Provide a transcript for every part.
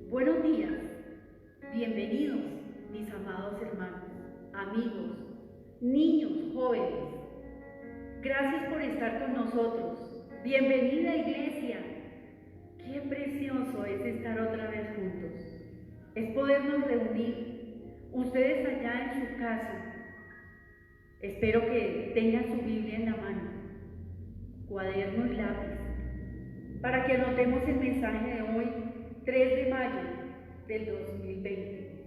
Buenos días, bienvenidos mis amados hermanos, amigos, niños, jóvenes. Gracias por estar con nosotros. Bienvenida iglesia. Qué precioso es estar otra vez juntos. Es podernos reunir, ustedes allá en su casa. Espero que tengan su Biblia en la mano, cuaderno y lápiz, para que anotemos el mensaje de hoy, 3 de mayo del 2020.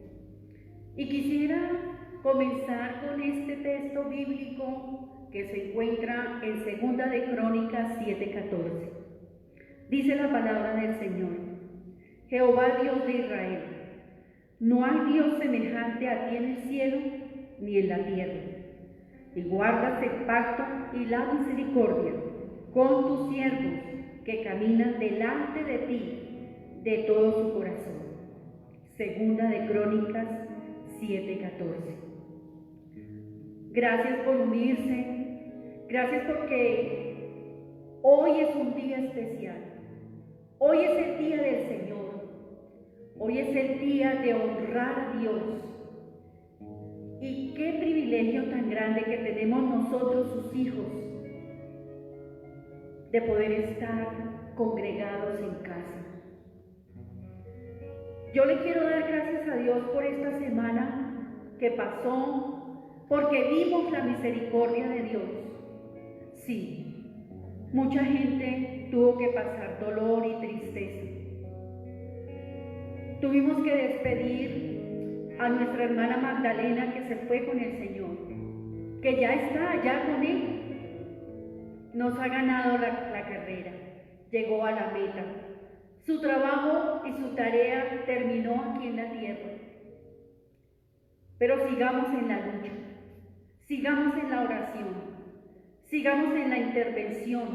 Y quisiera comenzar con este texto bíblico que se encuentra en 2 de Crónicas 7:14. Dice la palabra del Señor: Jehová Dios de Israel, no hay Dios semejante a ti en el cielo ni en la tierra, y guardas el pacto y la misericordia con tus siervos que caminan delante de ti de todo su corazón. 2 de Crónicas 7:14. Gracias por unirse, gracias porque hoy es un día especial. Hoy es el día del Señor, hoy es el día de honrar a Dios. Y qué privilegio tan grande que tenemos nosotros, sus hijos, de poder estar congregados en casa. Yo le quiero dar gracias a Dios por esta semana que pasó, porque vimos la misericordia de Dios. Sí, mucha gente tuvo que pasar dolor y tristeza. Tuvimos que despedir a nuestra hermana Magdalena, que se fue con el Señor, que ya está allá con Él. Nos ha ganado la carrera, llegó a la meta. Su trabajo y su tarea terminó aquí en la tierra. Pero sigamos en la lucha, sigamos en la oración, sigamos en la intervención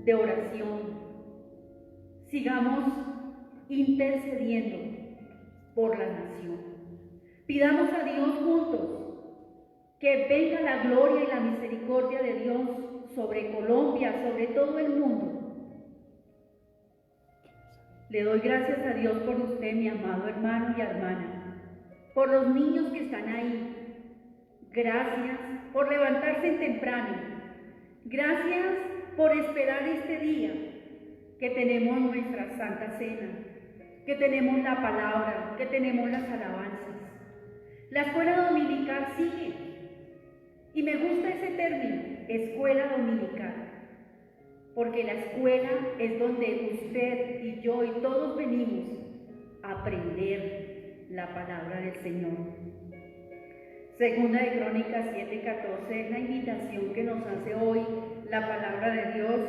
de oración, sigamos intercediendo por la nación. Pidamos a Dios juntos que venga la gloria y la misericordia de Dios sobre Colombia, sobre todo el mundo. Le doy gracias a Dios por usted, mi amado hermano y hermana, por los niños que están ahí. Gracias por levantarse temprano. Gracias por esperar este día, que tenemos nuestra Santa Cena, que tenemos la palabra, que tenemos las alabanzas. La escuela dominical sigue. Y me gusta ese término, escuela dominical, porque la escuela es donde usted y yo y todos venimos a aprender la palabra del Señor. 2 de Crónicas 7:14 es la invitación que nos hace hoy la palabra de Dios,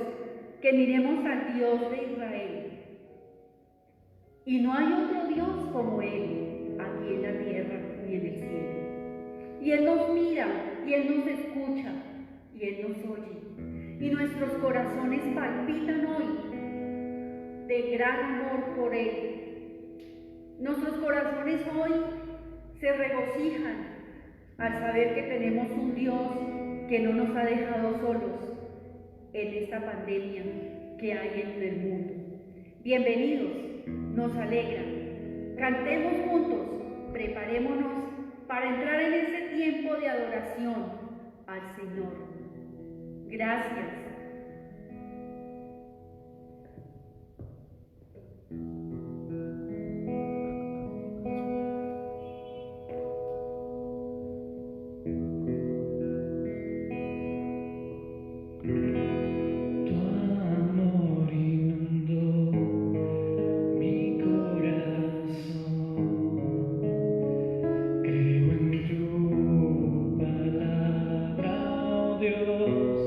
que miremos al Dios de Israel. Y no hay otro Dios como Él, aquí en la tierra ni en el cielo. Y Él nos mira, y Él nos escucha, y Él nos oye. Y nuestros corazones palpitan hoy de gran amor por Él. Nuestros corazones hoy se regocijan al saber que tenemos un Dios que no nos ha dejado solos en esta pandemia que hay en el mundo. Bienvenidos, nos alegra. Cantemos juntos, preparémonos para entrar en ese tiempo de adoración al Señor. Gracias. Dios,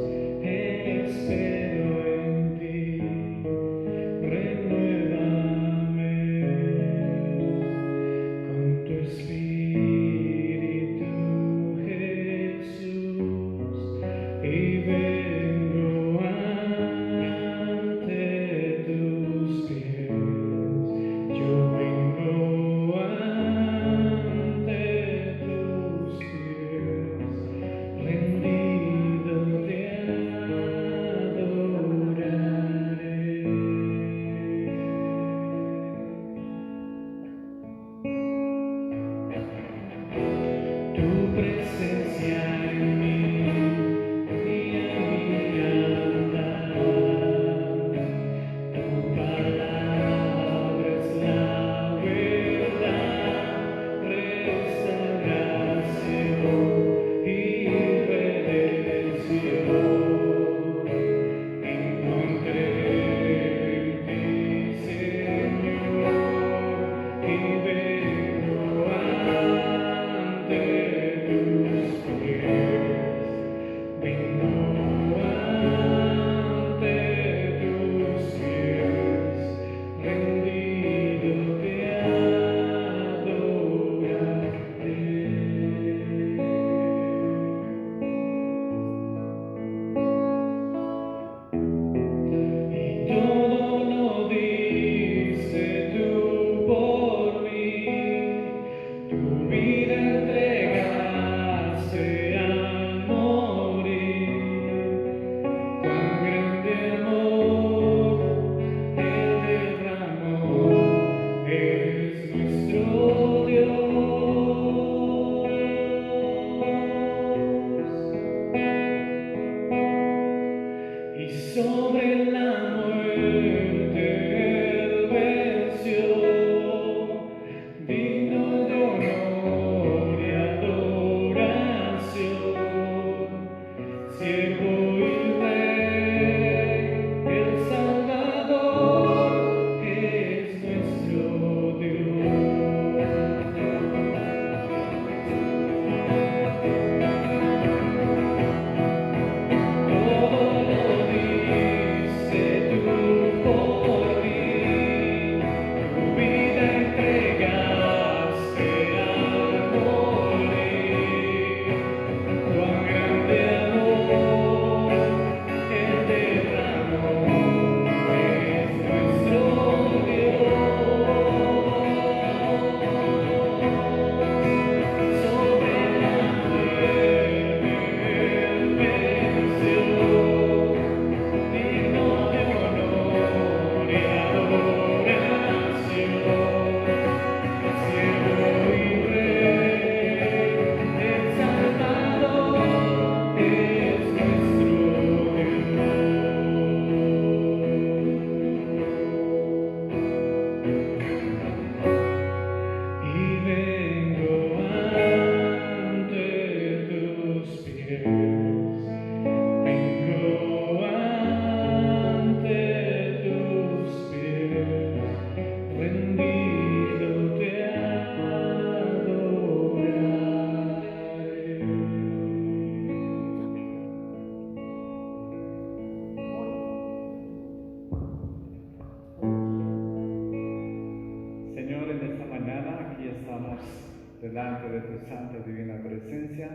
delante de tu santa y divina presencia,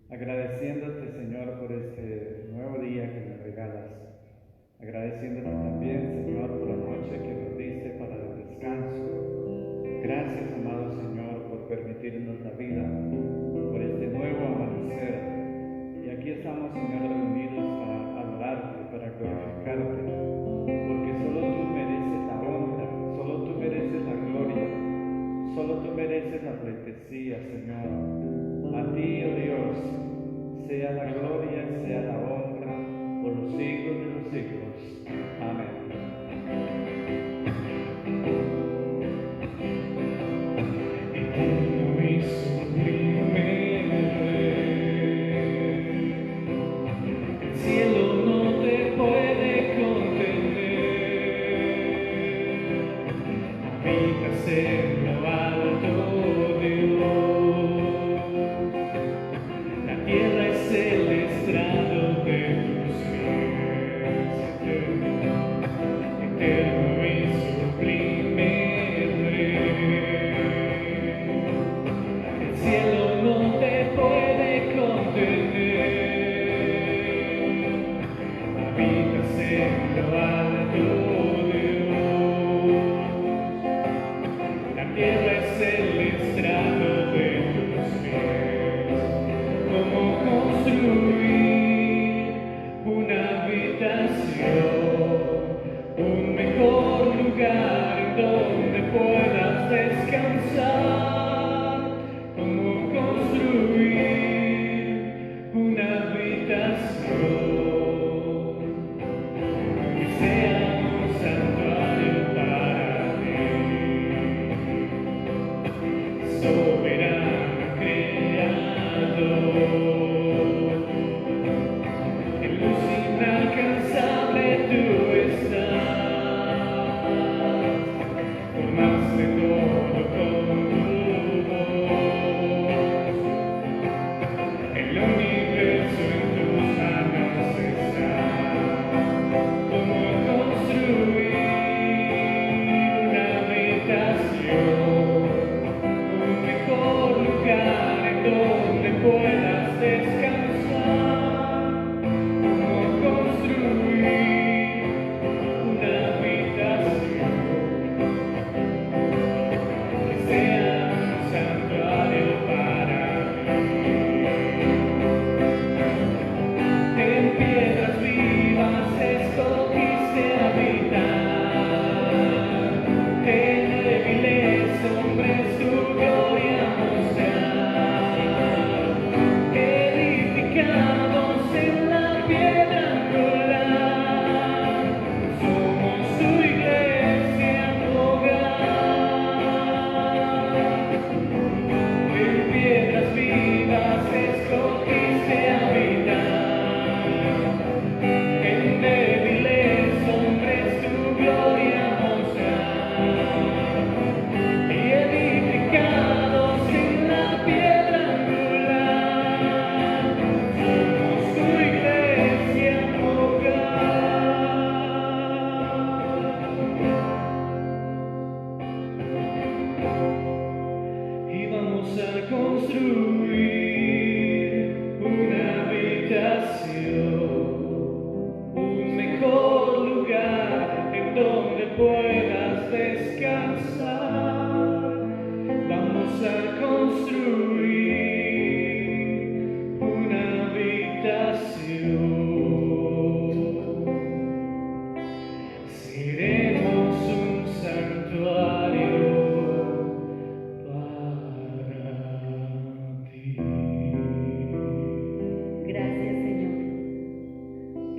agradeciéndote, Señor, por este nuevo día que me regalas, agradeciéndote también, Señor, por la noche que nos diste para el descanso. Gracias, amado Señor, por permitirnos la vida, por este nuevo amanecer. Y aquí estamos, Señor, reunidos para adorarte, para glorificarte, porque solo tú mereces la honra, solo tú mereces la gloria, solo tú mereces la pleitesía, Señor. A ti, oh Dios, sea la gloria, sea la honra, por los siglos de los siglos. Amén. Eterno y sublime Rey, el cielo no te puede contener, habitas en lo alto, Dios, la tierra es el estrado de tus pies, eterno y sublime Rey. El cielo no te puede contener, habitas en lo alto, Dios, la tierra es el estrado de tus pies. ¿Cómo construir una habitación, un mejor lugar en donde puedas descansar? ¿Cómo construir una habitación que sea un santuario para ti, soberano creador? En luz inalcanzable tú estás, formaste todo con tu voz, el universo en tus manos está. ¿Cómo construir una habitación, un mejor lugar en donde puedas descansar? ¿Cómo construir una habitación que sea un santuario para ti? En piedras vivas escogiste habitar, en débiles hombres tu gloria mostrar, edificados en la piedra angular, somos tu iglesia, tu hogar. En piedras vivas escogiste habitar, en débiles hombres tu gloria mostrar, y edificados en la piedra angular, somos tu iglesia, tu hogar. Y vamos a construir una habitación, un mejor lugar en donde puedas descansar. Vamos a construir una habitación. Seremos un santuario para ti. Gracias, Señor.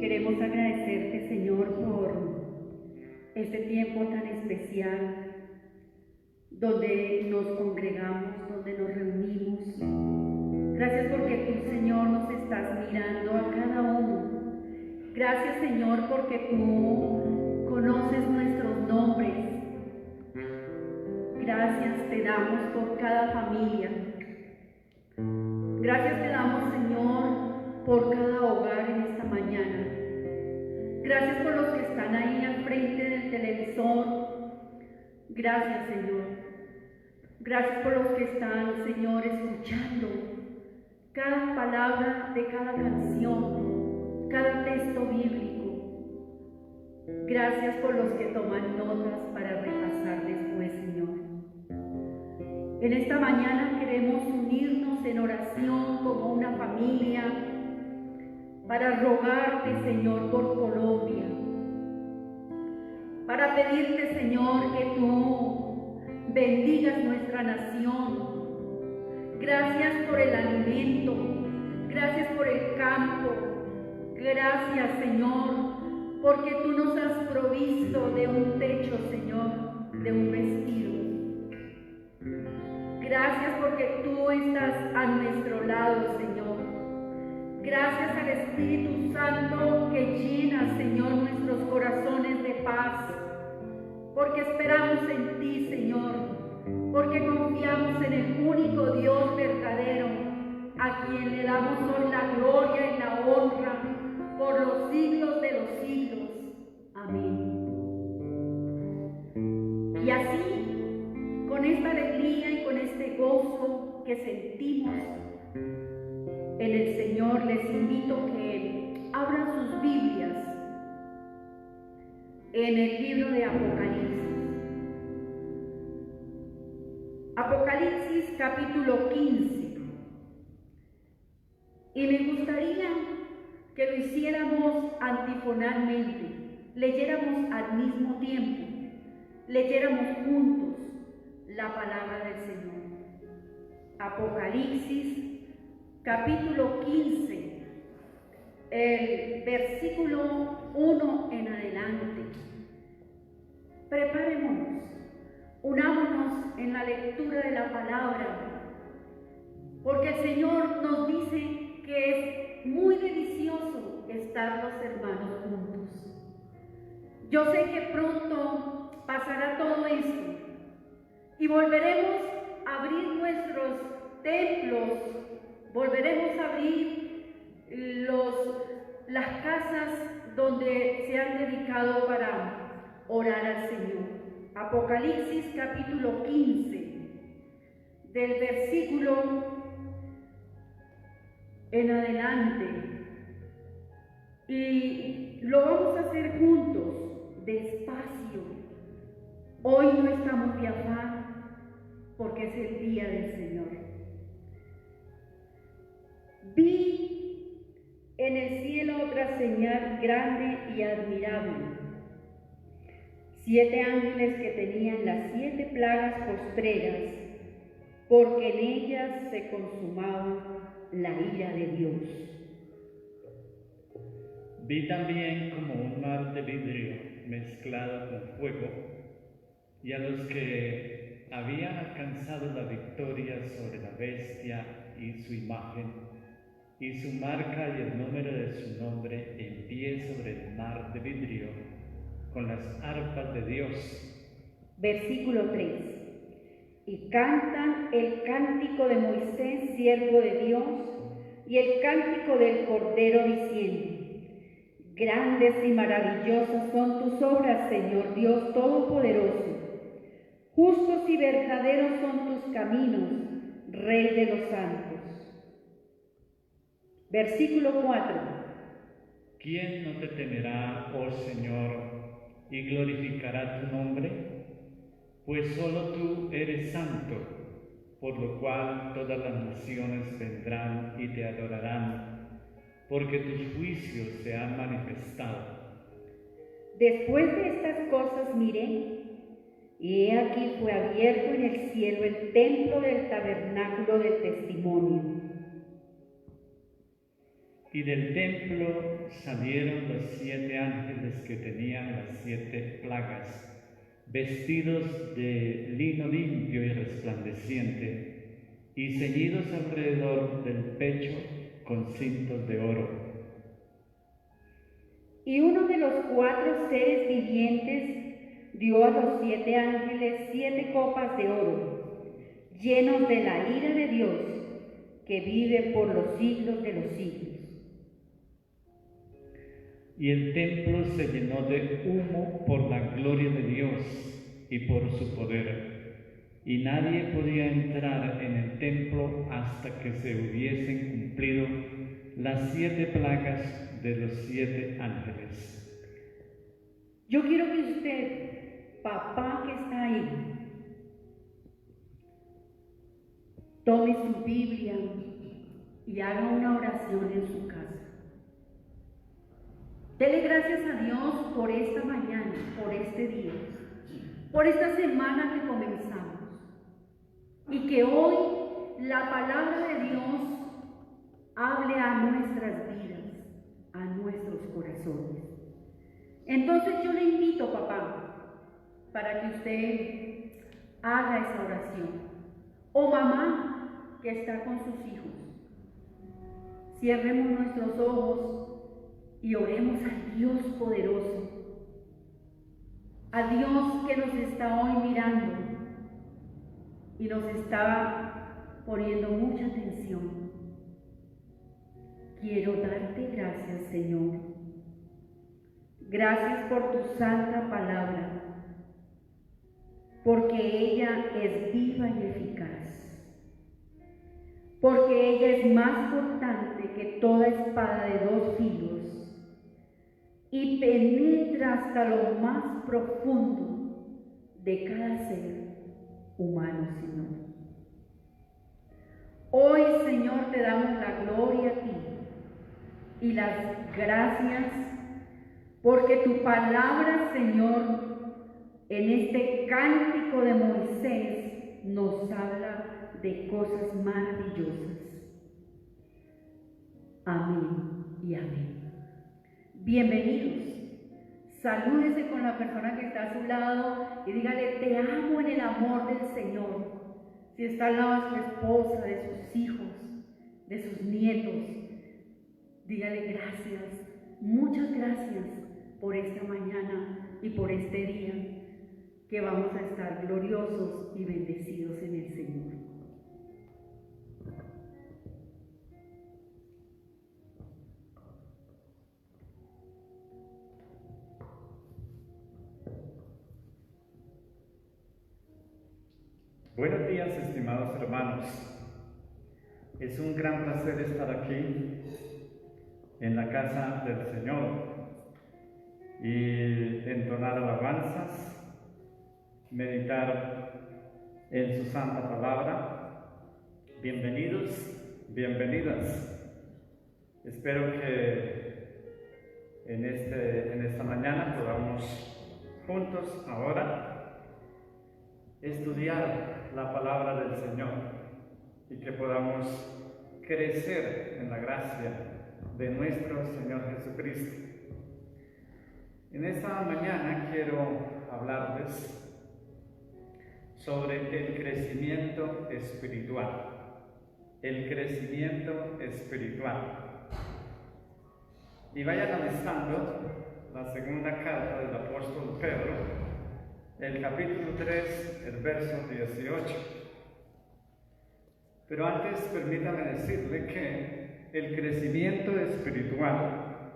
Queremos agradecerte, Señor, por este tiempo tan especial donde nos congregamos, donde nos reunimos. Gracias porque tú, Señor, nos estás mirando a cada uno. Gracias, Señor, porque tú conoces nuestros nombres. Gracias te damos por cada familia. Gracias te damos, Señor, por cada hogar en esta mañana. Gracias por los que están ahí al frente del televisor. Gracias, Señor. Gracias por los que están, Señor, escuchando cada palabra de cada canción, cada texto bíblico. Gracias por los que toman notas para repasar después, Señor. En esta mañana queremos unirnos en oración como una familia para rogarte, Señor, por Colombia, para pedirte, Señor, que tú bendigas nuestra nación. Gracias por el alimento, gracias por el campo, gracias, Señor, porque tú nos has provisto de un techo, Señor, de un vestido. Gracias porque tú estás a nuestro lado, Señor. Gracias al Espíritu Santo que llena, Señor, nuestros corazones de paz, porque esperamos en ti, Señor, porque confiamos en el único Dios verdadero, a quien le damos hoy la gloria y la honra por los siglos de los siglos. Amén. Y así, con esta alegría y con este gozo que sentimos en el Señor, les invito que abran sus Biblias en el libro de Apocalipsis. Apocalipsis capítulo 15. Y me gustaría que lo hiciéramos antifonalmente, leyéramos al mismo tiempo, leyéramos juntos la palabra del Señor. Apocalipsis capítulo 15, el versículo 1 en adelante. Preparémonos, unámonos en la lectura de la palabra, porque el Señor nos dice que es muy delicioso estar los hermanos juntos. Yo sé que pronto pasará todo esto y volveremos a abrir nuestros templos, volveremos a abrir las casas donde se han dedicado para orar al Señor. Apocalipsis capítulo 15, del versículo en adelante. Y lo vamos a hacer juntos, despacio. Hoy no estamos de afán, porque es el día del Señor. Vi en el cielo otra señal grande y admirable: 7 ángeles que tenían las 7 plagas postreras, porque en ellas se consumaba la ira de Dios. Vi también como un mar de vidrio mezclado con fuego, y a los que habían alcanzado la victoria sobre la bestia y su imagen, y su marca y el número de su nombre, en pie sobre el mar de vidrio, con las arpas de Dios. Versículo 3. Y cantan el cántico de Moisés, siervo de Dios, y el cántico del Cordero, diciendo: Grandes y maravillosas son tus obras, Señor Dios Todopoderoso. Justos y verdaderos son tus caminos, Rey de los santos. Versículo 4. ¿Quién no te temerá, oh Señor, y glorificará tu nombre? Pues solo tú eres santo, por lo cual todas las naciones vendrán y te adorarán, porque tus juicios se han manifestado. Después de estas cosas miré, y he aquí fue abierto en el cielo el templo del tabernáculo del testimonio. Y del templo salieron los 7 ángeles que tenían las 7 plagas, vestidos de lino limpio y resplandeciente, y ceñidos alrededor del pecho con cintos de oro. Y uno de los 4 seres vivientes dio a los 7 ángeles 7 copas de oro, llenos de la ira de Dios, que vive por los siglos de los siglos. Y el templo se llenó de humo por la gloria de Dios y por su poder. y nadie podía entrar en el templo hasta que se hubiesen cumplido las 7 plagas de los 7 ángeles. Yo quiero que usted, papá que está ahí, tome su Biblia y haga una oración en su casa. Dele gracias a Dios por esta mañana, por este día, por esta semana que comenzamos. Y que hoy la palabra de Dios hable a nuestras vidas, a nuestros corazones. Entonces yo le invito, papá, para que usted haga esa oración. O mamá que está con sus hijos. Cierremos nuestros ojos y oremos al Dios poderoso, a Dios que nos está hoy mirando y nos está poniendo mucha atención. Quiero darte gracias, Señor. Gracias por tu santa palabra, porque ella es viva y eficaz, porque ella es más cortante que toda espada de 2 filos y penetra hasta lo más profundo de cada ser humano, Señor. Hoy, Señor, te damos la gloria a ti y las gracias porque tu palabra, Señor, en este cántico de Moisés nos habla de cosas maravillosas. Amén y amén. Bienvenidos. Salúdese con la persona que está a su lado y dígale: te amo en el amor del Señor. Si está al lado de su esposa, de sus hijos, de sus nietos, dígale gracias, muchas gracias por esta mañana y por este día que vamos a estar gloriosos y bendecidos en el Señor. Buenos días, estimados hermanos. Es un gran placer estar aquí en la casa del Señor y entonar alabanzas, meditar en su santa palabra. Bienvenidos, bienvenidas. Espero que en esta mañana podamos juntos ahora estudiar la palabra del Señor y que podamos crecer en la gracia de nuestro Señor Jesucristo. En esta mañana quiero hablarles sobre el crecimiento espiritual. El crecimiento espiritual. Y vayan alistando la segunda carta del apóstol Pedro, el capítulo 3, el verso 18. Pero antes permítame decirle que el crecimiento espiritual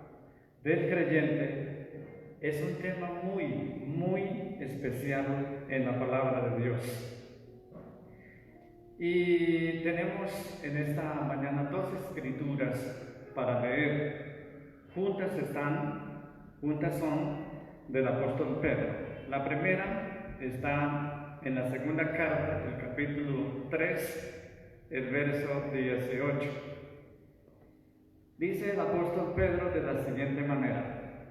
del creyente es un tema muy especial en la palabra de Dios. Y tenemos en esta mañana 2 escrituras para leer. Juntas son del apóstol Pedro. La primera está en la segunda carta, el capítulo 3, el verso 18. Dice el apóstol Pedro de la siguiente manera: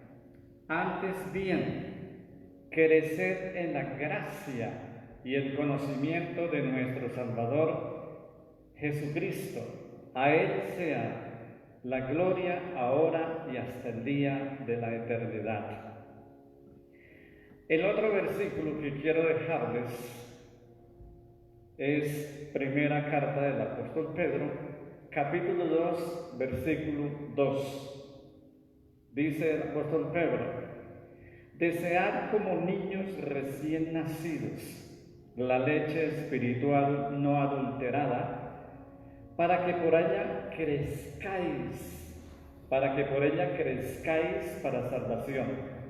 antes bien, crecer en la gracia y el conocimiento de nuestro Salvador Jesucristo. A Él sea la gloria ahora y hasta el día de la eternidad. El otro versículo que quiero dejarles es primera carta del apóstol Pedro, capítulo 2, versículo 2. Dice el apóstol Pedro: desead como niños recién nacidos la leche espiritual no adulterada, para que por ella crezcáis para salvación.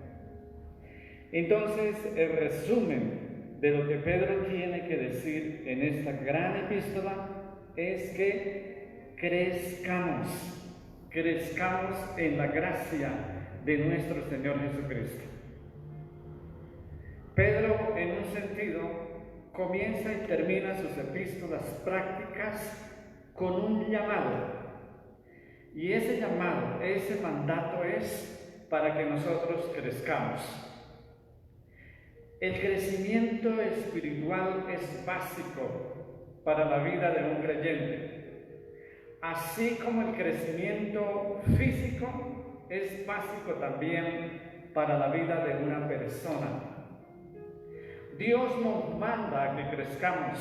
Entonces, el resumen de lo que Pedro tiene que decir en esta gran epístola es que crezcamos en la gracia de nuestro Señor Jesucristo. Pedro, en un sentido, comienza y termina sus epístolas prácticas con un llamado. Y ese llamado, ese mandato es para que nosotros crezcamos. El crecimiento espiritual es básico para la vida de un creyente, así como el crecimiento físico es básico también para la vida de una persona. Dios nos manda a que crezcamos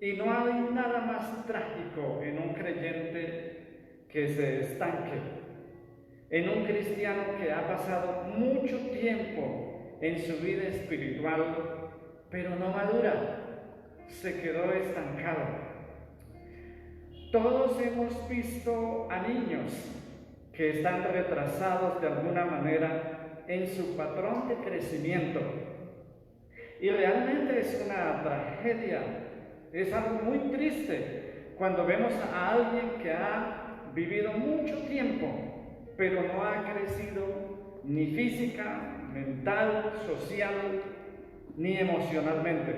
y no hay nada más trágico en un creyente que se estanque, en un cristiano que ha pasado mucho tiempo en su vida espiritual, pero no madura, se quedó estancado. Todos hemos visto a niños que están retrasados de alguna manera en su patrón de crecimiento. Y realmente es una tragedia, es algo muy triste cuando vemos a alguien que ha vivido mucho tiempo, pero no ha crecido ni física, mental, social, ni emocionalmente.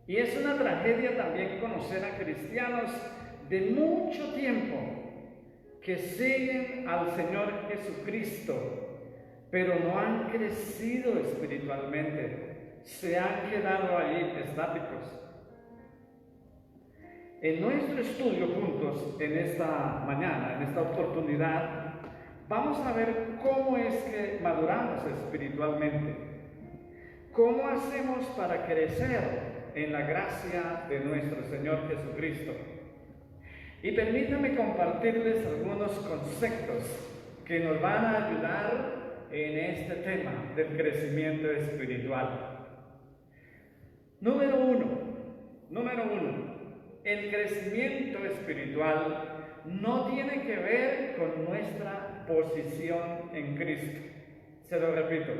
Y es una tragedia también conocer a cristianos de mucho tiempo que siguen al Señor Jesucristo, pero no han crecido espiritualmente. Se han quedado ahí estáticos. En nuestro estudio juntos, en esta mañana, en esta oportunidad, vamos a ver cómo es que maduramos espiritualmente. ¿Cómo hacemos para crecer en la gracia de nuestro Señor Jesucristo? Y permítanme compartirles algunos conceptos que nos van a ayudar en este tema del crecimiento espiritual. Número uno, el crecimiento espiritual no tiene que ver con nuestra posición en Cristo. Se lo repito,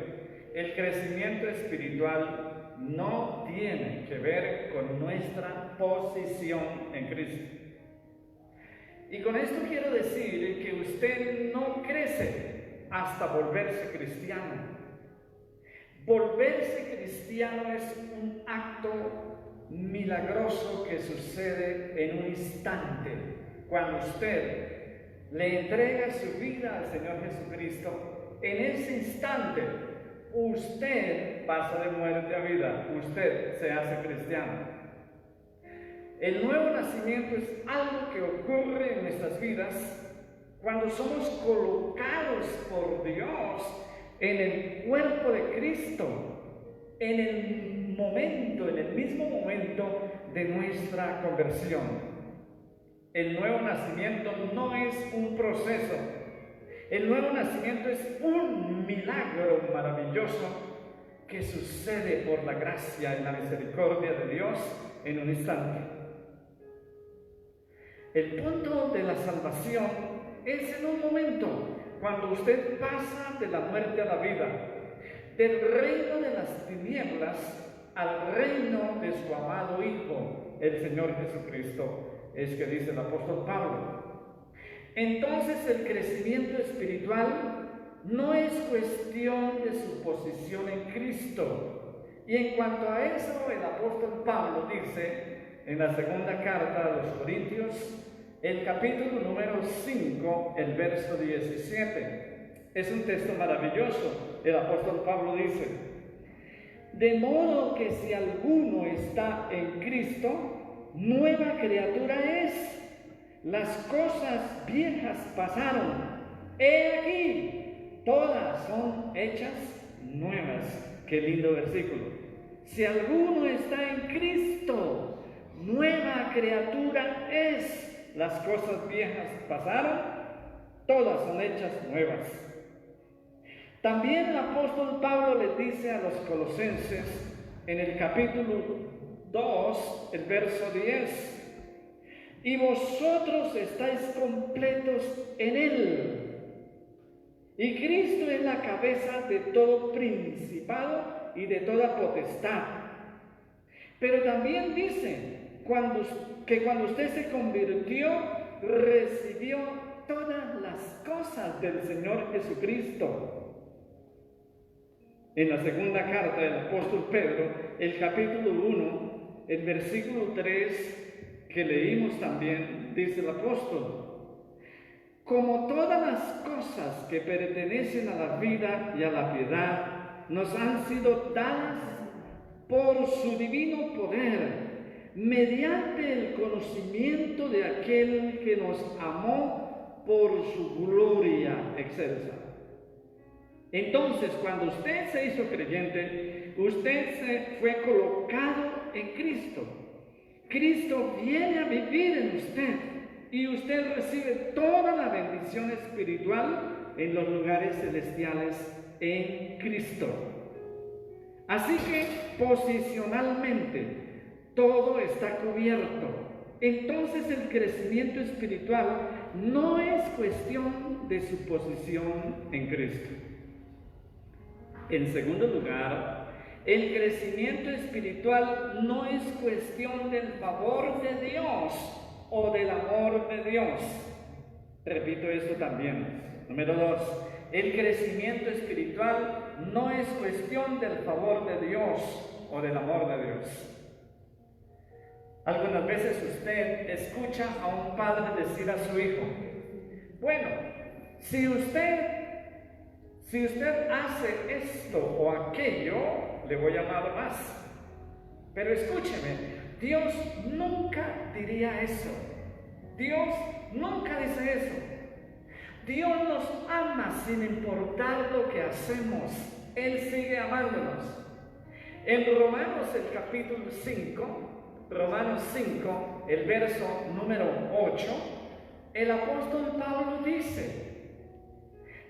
el crecimiento espiritual no tiene que ver con nuestra posición en Cristo. Y con esto quiero decir que usted no crece hasta volverse cristiano. Volverse cristiano es un acto milagroso que sucede en un instante. Cuando usted le entrega su vida al Señor Jesucristo, en ese instante usted pasa de muerte a vida, usted se hace cristiano. El nuevo nacimiento es algo que ocurre en nuestras vidas cuando somos colocados por Dios en el cuerpo de Cristo, en el mismo momento de nuestra conversión. El nuevo nacimiento no es un proceso, el nuevo nacimiento es un milagro maravilloso que sucede por la gracia y la misericordia de Dios en un instante. El punto de la salvación es en un momento, cuando usted pasa de la muerte a la vida, del reino de las tinieblas al reino de su amado Hijo, el Señor Jesucristo, es que dice el apóstol Pablo. Entonces el crecimiento espiritual no es cuestión de su posición en Cristo. Y en cuanto a eso, el apóstol Pablo dice en la segunda carta a los Corintios, el capítulo número 5, el verso 17. Es un texto maravilloso. El apóstol Pablo dice: de modo que si alguno está en Cristo, nueva criatura es. Las cosas viejas pasaron. He aquí, todas son hechas nuevas. Qué lindo versículo. Si alguno está en Cristo, nueva criatura es. Las cosas viejas pasaron, todas son hechas nuevas. También el apóstol Pablo les dice a los colosenses en el capítulo 2, el verso 10: y vosotros estáis completos en Él, Y Cristo es la cabeza de todo principado y de toda potestad. Pero también dice que cuando usted se convirtió, recibió todas las cosas del Señor Jesucristo. En la segunda carta del apóstol Pedro, el capítulo 1, el versículo 3, que leímos también, dice el apóstol: como todas las cosas que pertenecen a la vida y a la piedad nos han sido dadas por su divino poder, mediante el conocimiento de aquel que nos amó por su gloria excelsa. Entonces, cuando usted se hizo creyente, usted se fue colocado en Cristo. Cristo viene a vivir en usted y usted recibe toda la bendición espiritual en los lugares celestiales en Cristo. Así que posicionalmente todo está cubierto. Entonces el crecimiento espiritual no es cuestión de su posición en Cristo. En segundo lugar, el crecimiento espiritual no es cuestión del favor de Dios o del amor de Dios. Repito esto también. Número 2. El crecimiento espiritual no es cuestión del favor de Dios o del amor de Dios. Algunas veces usted escucha a un padre decir a su hijo: bueno, si usted hace esto o aquello, le voy a amar más. Pero escúcheme, Dios nunca diría eso. Dios nunca dice eso. Dios nos ama sin importar lo que hacemos. Él sigue amándonos. En Romanos, el capítulo 5, Romanos 5, el verso número 8, el apóstol Pablo dice: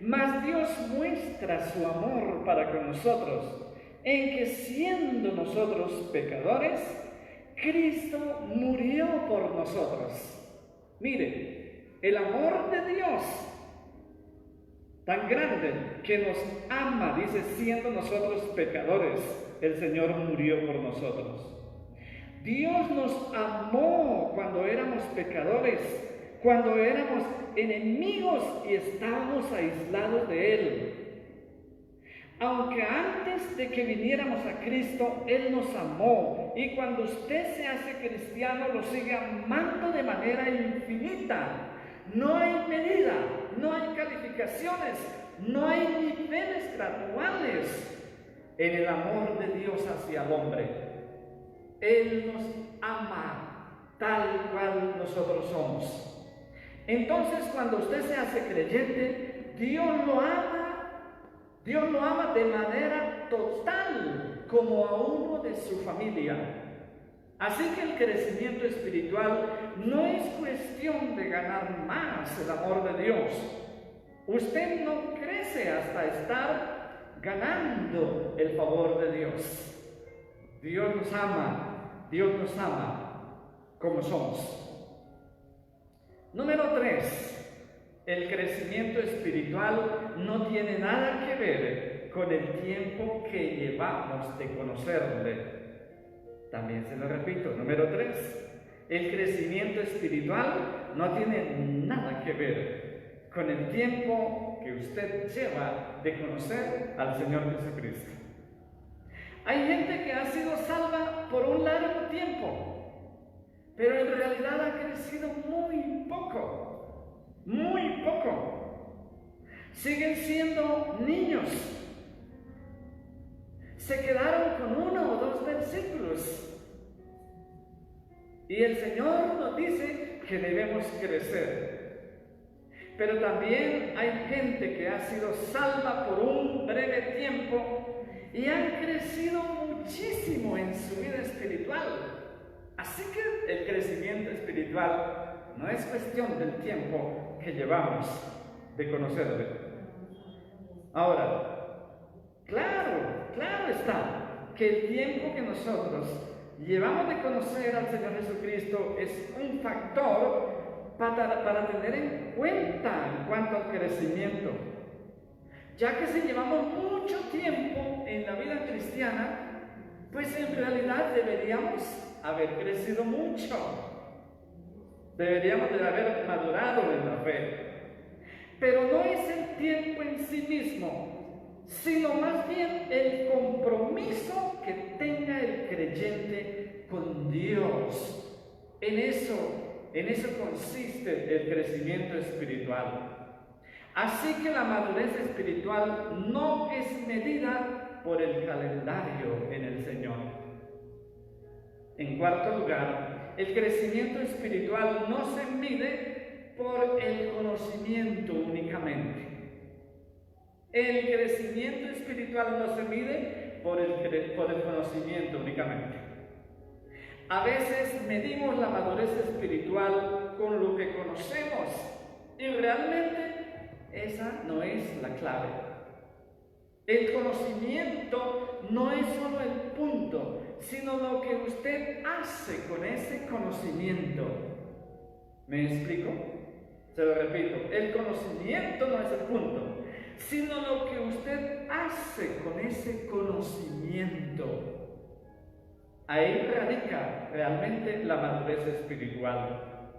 mas Dios muestra su amor para con nosotros, en que siendo nosotros pecadores, Cristo murió por nosotros. Mire, el amor de Dios tan grande que nos ama, dice, siendo nosotros pecadores, el Señor murió por nosotros. Dios nos amó cuando éramos pecadores, cuando éramos enemigos y estábamos aislados de Él. Aunque antes de que viniéramos a Cristo, Él nos amó. Y cuando usted se hace cristiano, lo sigue amando de manera infinita. No hay medida, no hay calificaciones, no hay niveles graduales en el amor de Dios hacia el hombre. Él nos ama tal cual nosotros somos. Entonces, cuando usted se hace creyente, Dios lo ama de manera total, como a uno de su familia. Así que el crecimiento espiritual no es cuestión de ganar más el amor de Dios. Usted no crece hasta estar ganando el favor de Dios. Dios nos ama como somos. Número 3. El crecimiento espiritual no tiene nada que ver con el tiempo que llevamos de conocerle. También se lo repito. Número 3. El crecimiento espiritual no tiene nada que ver con el tiempo que usted lleva de conocer al Señor Jesucristo. Hay gente que ha sido salva por un largo tiempo, pero en realidad ha crecido muy poco. Muy poco. Siguen siendo niños. Se quedaron con 1 o 2 versículos. Y el Señor nos dice que debemos crecer. Pero también hay gente que ha sido salva por un breve tiempo y han crecido muchísimo en su vida espiritual. Así que el crecimiento espiritual no es cuestión del tiempo que llevamos de conocerle. Ahora, claro está que el tiempo que nosotros llevamos de conocer al Señor Jesucristo es un factor para tener en cuenta en cuanto al crecimiento. ya que si llevamos mucho tiempo en la vida cristiana, pues en realidad deberíamos haber crecido mucho. Deberíamos de haber madurado en la fe. Pero no es el tiempo en sí mismo, sino más bien el compromiso que tenga el creyente con Dios. En eso consiste el crecimiento espiritual. Así que la madurez espiritual no es medida por el calendario en el Señor. En cuarto lugar, el crecimiento espiritual no se mide por el conocimiento únicamente. El crecimiento espiritual no se mide por el conocimiento únicamente. A veces medimos la madurez espiritual con lo que conocemos y realmente esa no es la clave. El conocimiento no es solo el punto, sino lo que usted hace con ese conocimiento. ¿Me explico? Se lo repito, el conocimiento no es el punto, sino lo que usted hace con ese conocimiento. Ahí radica realmente la madurez espiritual.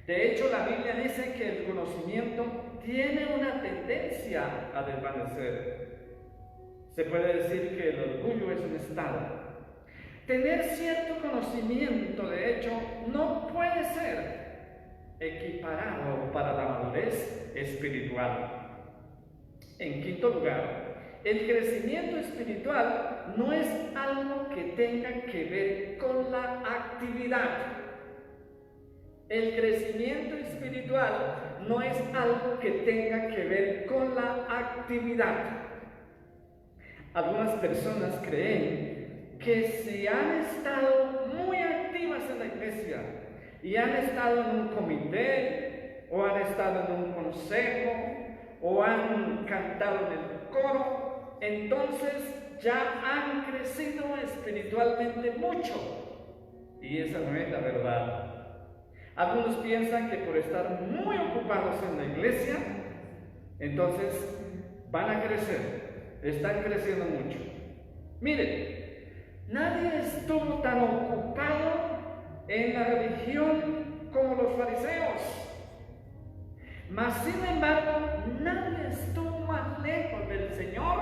De hecho, la Biblia dice que el conocimiento tiene una tendencia a desvanecer. Se puede decir que el orgullo es un estado. Tener cierto conocimiento, de hecho, no puede ser equiparado para la madurez espiritual. En quinto lugar, el crecimiento espiritual no es algo que tenga que ver con la actividad. El crecimiento espiritual no es algo que tenga que ver con la actividad. Algunas personas creen que si han estado muy activas en la iglesia y han estado en un comité o han estado en un consejo o han cantado en el coro, entonces ya han crecido espiritualmente mucho. Y esa no es la verdad. Algunos piensan que por estar muy ocupados en la iglesia, entonces van a crecer. Están creciendo mucho. Mire, nadie estuvo tan ocupado en la religión como los fariseos. Mas sin embargo, nadie estuvo más lejos del Señor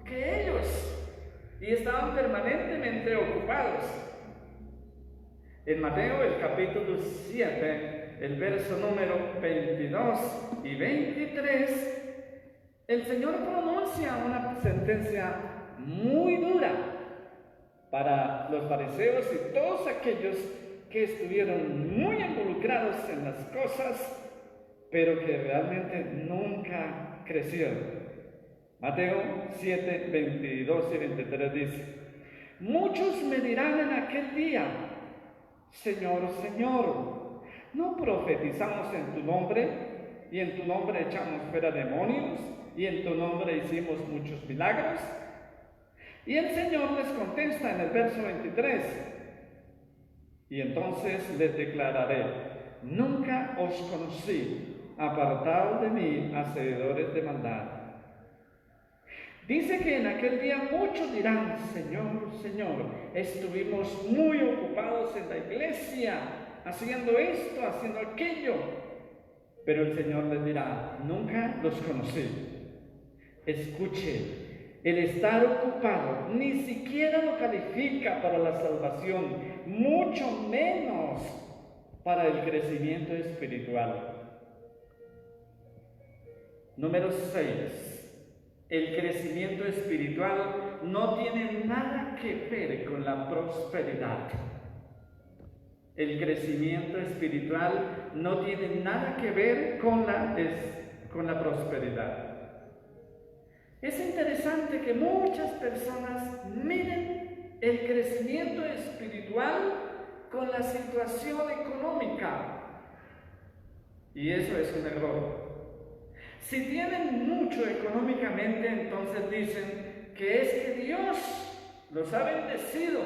que ellos. Y estaban permanentemente ocupados. En Mateo, el capítulo 7, el verso número 22 y 23, el Señor pronuncia una sentencia muy dura para los fariseos y todos aquellos que estuvieron muy involucrados en las cosas, pero que realmente nunca crecieron. Mateo 7, 22 y 23 dice: muchos me dirán en aquel día: Señor, Señor, ¿no profetizamos en tu nombre? Y en tu nombre echamos fuera demonios, y en tu nombre hicimos muchos milagros. Y el Señor les contesta en el verso 23: y entonces les declararé: nunca os conocí, apartados de mí, hacedores de maldad. Dice que en aquel día muchos dirán: Señor, Señor, estuvimos muy ocupados en la iglesia, haciendo esto, haciendo aquello. Pero el Señor les dirá: nunca los conocí. Escuche, el estar ocupado ni siquiera lo califica para la salvación, mucho menos para el crecimiento espiritual. Número 6. El crecimiento espiritual no tiene nada que ver con la prosperidad. El crecimiento espiritual no tiene nada que ver con la prosperidad. Es interesante que muchas personas miren el crecimiento espiritual con la situación económica. Y eso es un error. Si tienen mucho económicamente, entonces dicen que es que Dios los ha bendecido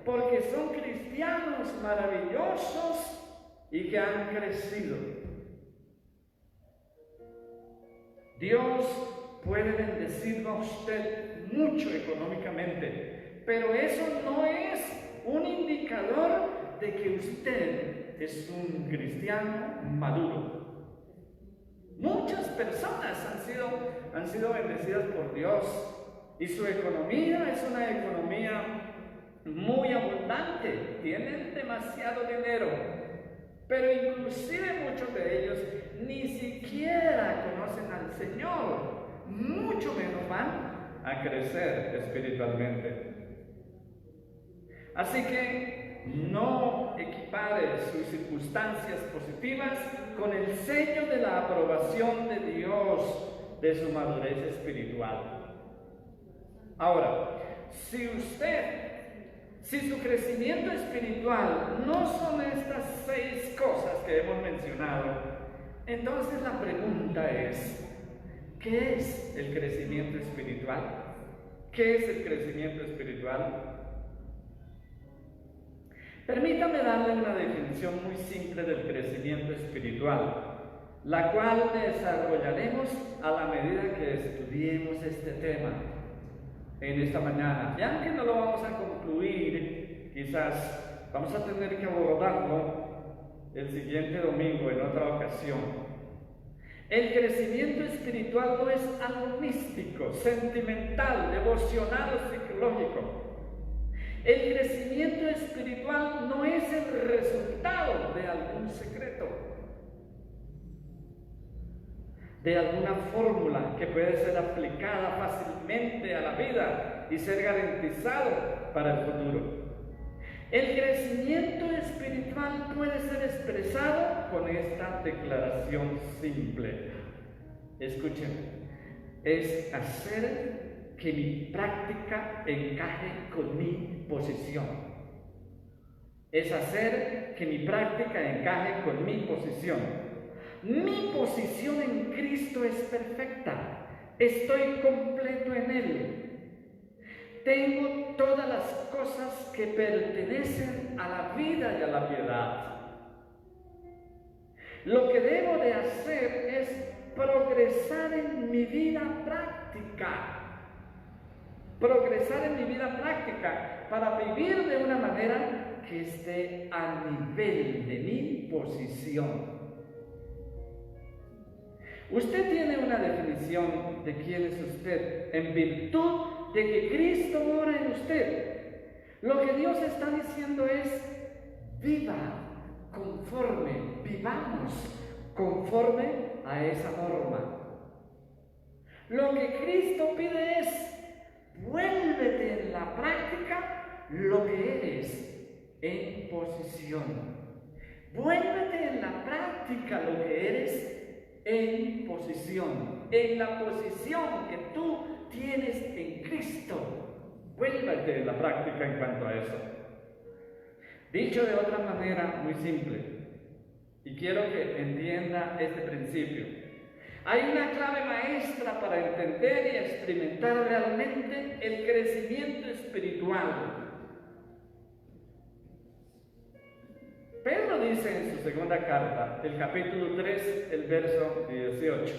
porque son cristianos maravillosos y que han crecido. Dios puede bendecirlo a usted mucho económicamente, pero eso no es un indicador de que usted es un cristiano maduro. Muchas personas han sido bendecidas por Dios y su economía es una economía muy abundante, tienen demasiado dinero, pero inclusive muchos de ellos ni siquiera conocen al Señor, mucho menos van a crecer espiritualmente. Así que no equipare sus circunstancias positivas con el sello de la aprobación de Dios de su madurez espiritual. Ahora, si su crecimiento espiritual no son estas 6 cosas que hemos mencionado, entonces la pregunta es, ¿qué es el crecimiento espiritual? ¿Qué es el crecimiento espiritual? Permítame darle una definición muy simple del crecimiento espiritual, la cual desarrollaremos a la medida que estudiemos este tema en esta mañana. Y aunque no lo vamos a concluir, quizás vamos a tener que abordarlo el siguiente domingo en otra ocasión. El crecimiento espiritual no es algo místico, sentimental, devocional o psicológico. El crecimiento espiritual no es el resultado de algún secreto, de alguna fórmula que puede ser aplicada fácilmente a la vida y ser garantizado para el futuro. El crecimiento espiritual puede ser expresado con esta declaración simple. Escuchen, es hacer que mi práctica encaje con mi posición. Es hacer que mi práctica encaje con mi posición. Mi posición en Cristo es perfecta. Estoy completo en Él. Tengo todas las cosas que pertenecen a la vida y a la piedad. Lo que debo de hacer es progresar en mi vida práctica. Progresar en mi vida práctica para vivir de una manera que esté a nivel de mi posición. Usted tiene una definición de quién es usted en virtud de que Cristo mora en usted. Lo que Dios está diciendo es: vivamos conforme a esa norma. Lo que Cristo pide es: vuélvete en la práctica lo que eres en posición. Vuélvete en la práctica lo que eres en posición. En la posición que tú tienes en Cristo. Vuélvete en la práctica en cuanto a eso. Dicho de otra manera muy simple, y quiero que entienda este principio. Hay una clave maestra para entender y experimentar realmente el crecimiento espiritual. Pedro dice en su segunda carta, el capítulo 3, el verso 18: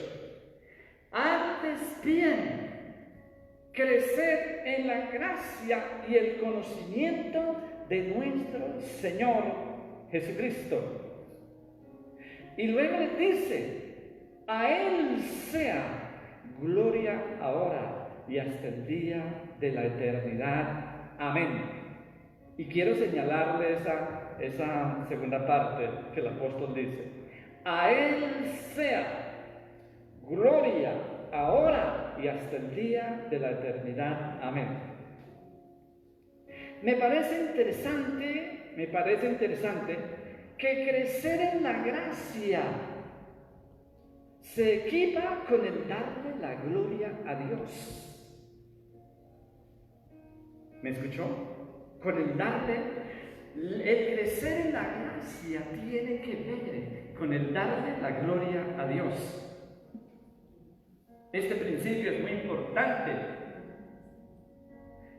antes bien, creced en la gracia y el conocimiento de nuestro Señor Jesucristo. Y luego le dice: a Él sea gloria ahora y hasta el día de la eternidad. Amén. Y quiero señalarle esa segunda parte que el apóstol dice: a Él sea gloria ahora y hasta el día de la eternidad. Amén. Me parece interesante que crecer en la gracia se equipa con el darle la gloria a Dios. ¿Me escuchó? Con el crecer en la gracia tiene que ver con el darle la gloria a Dios. Este principio es muy importante.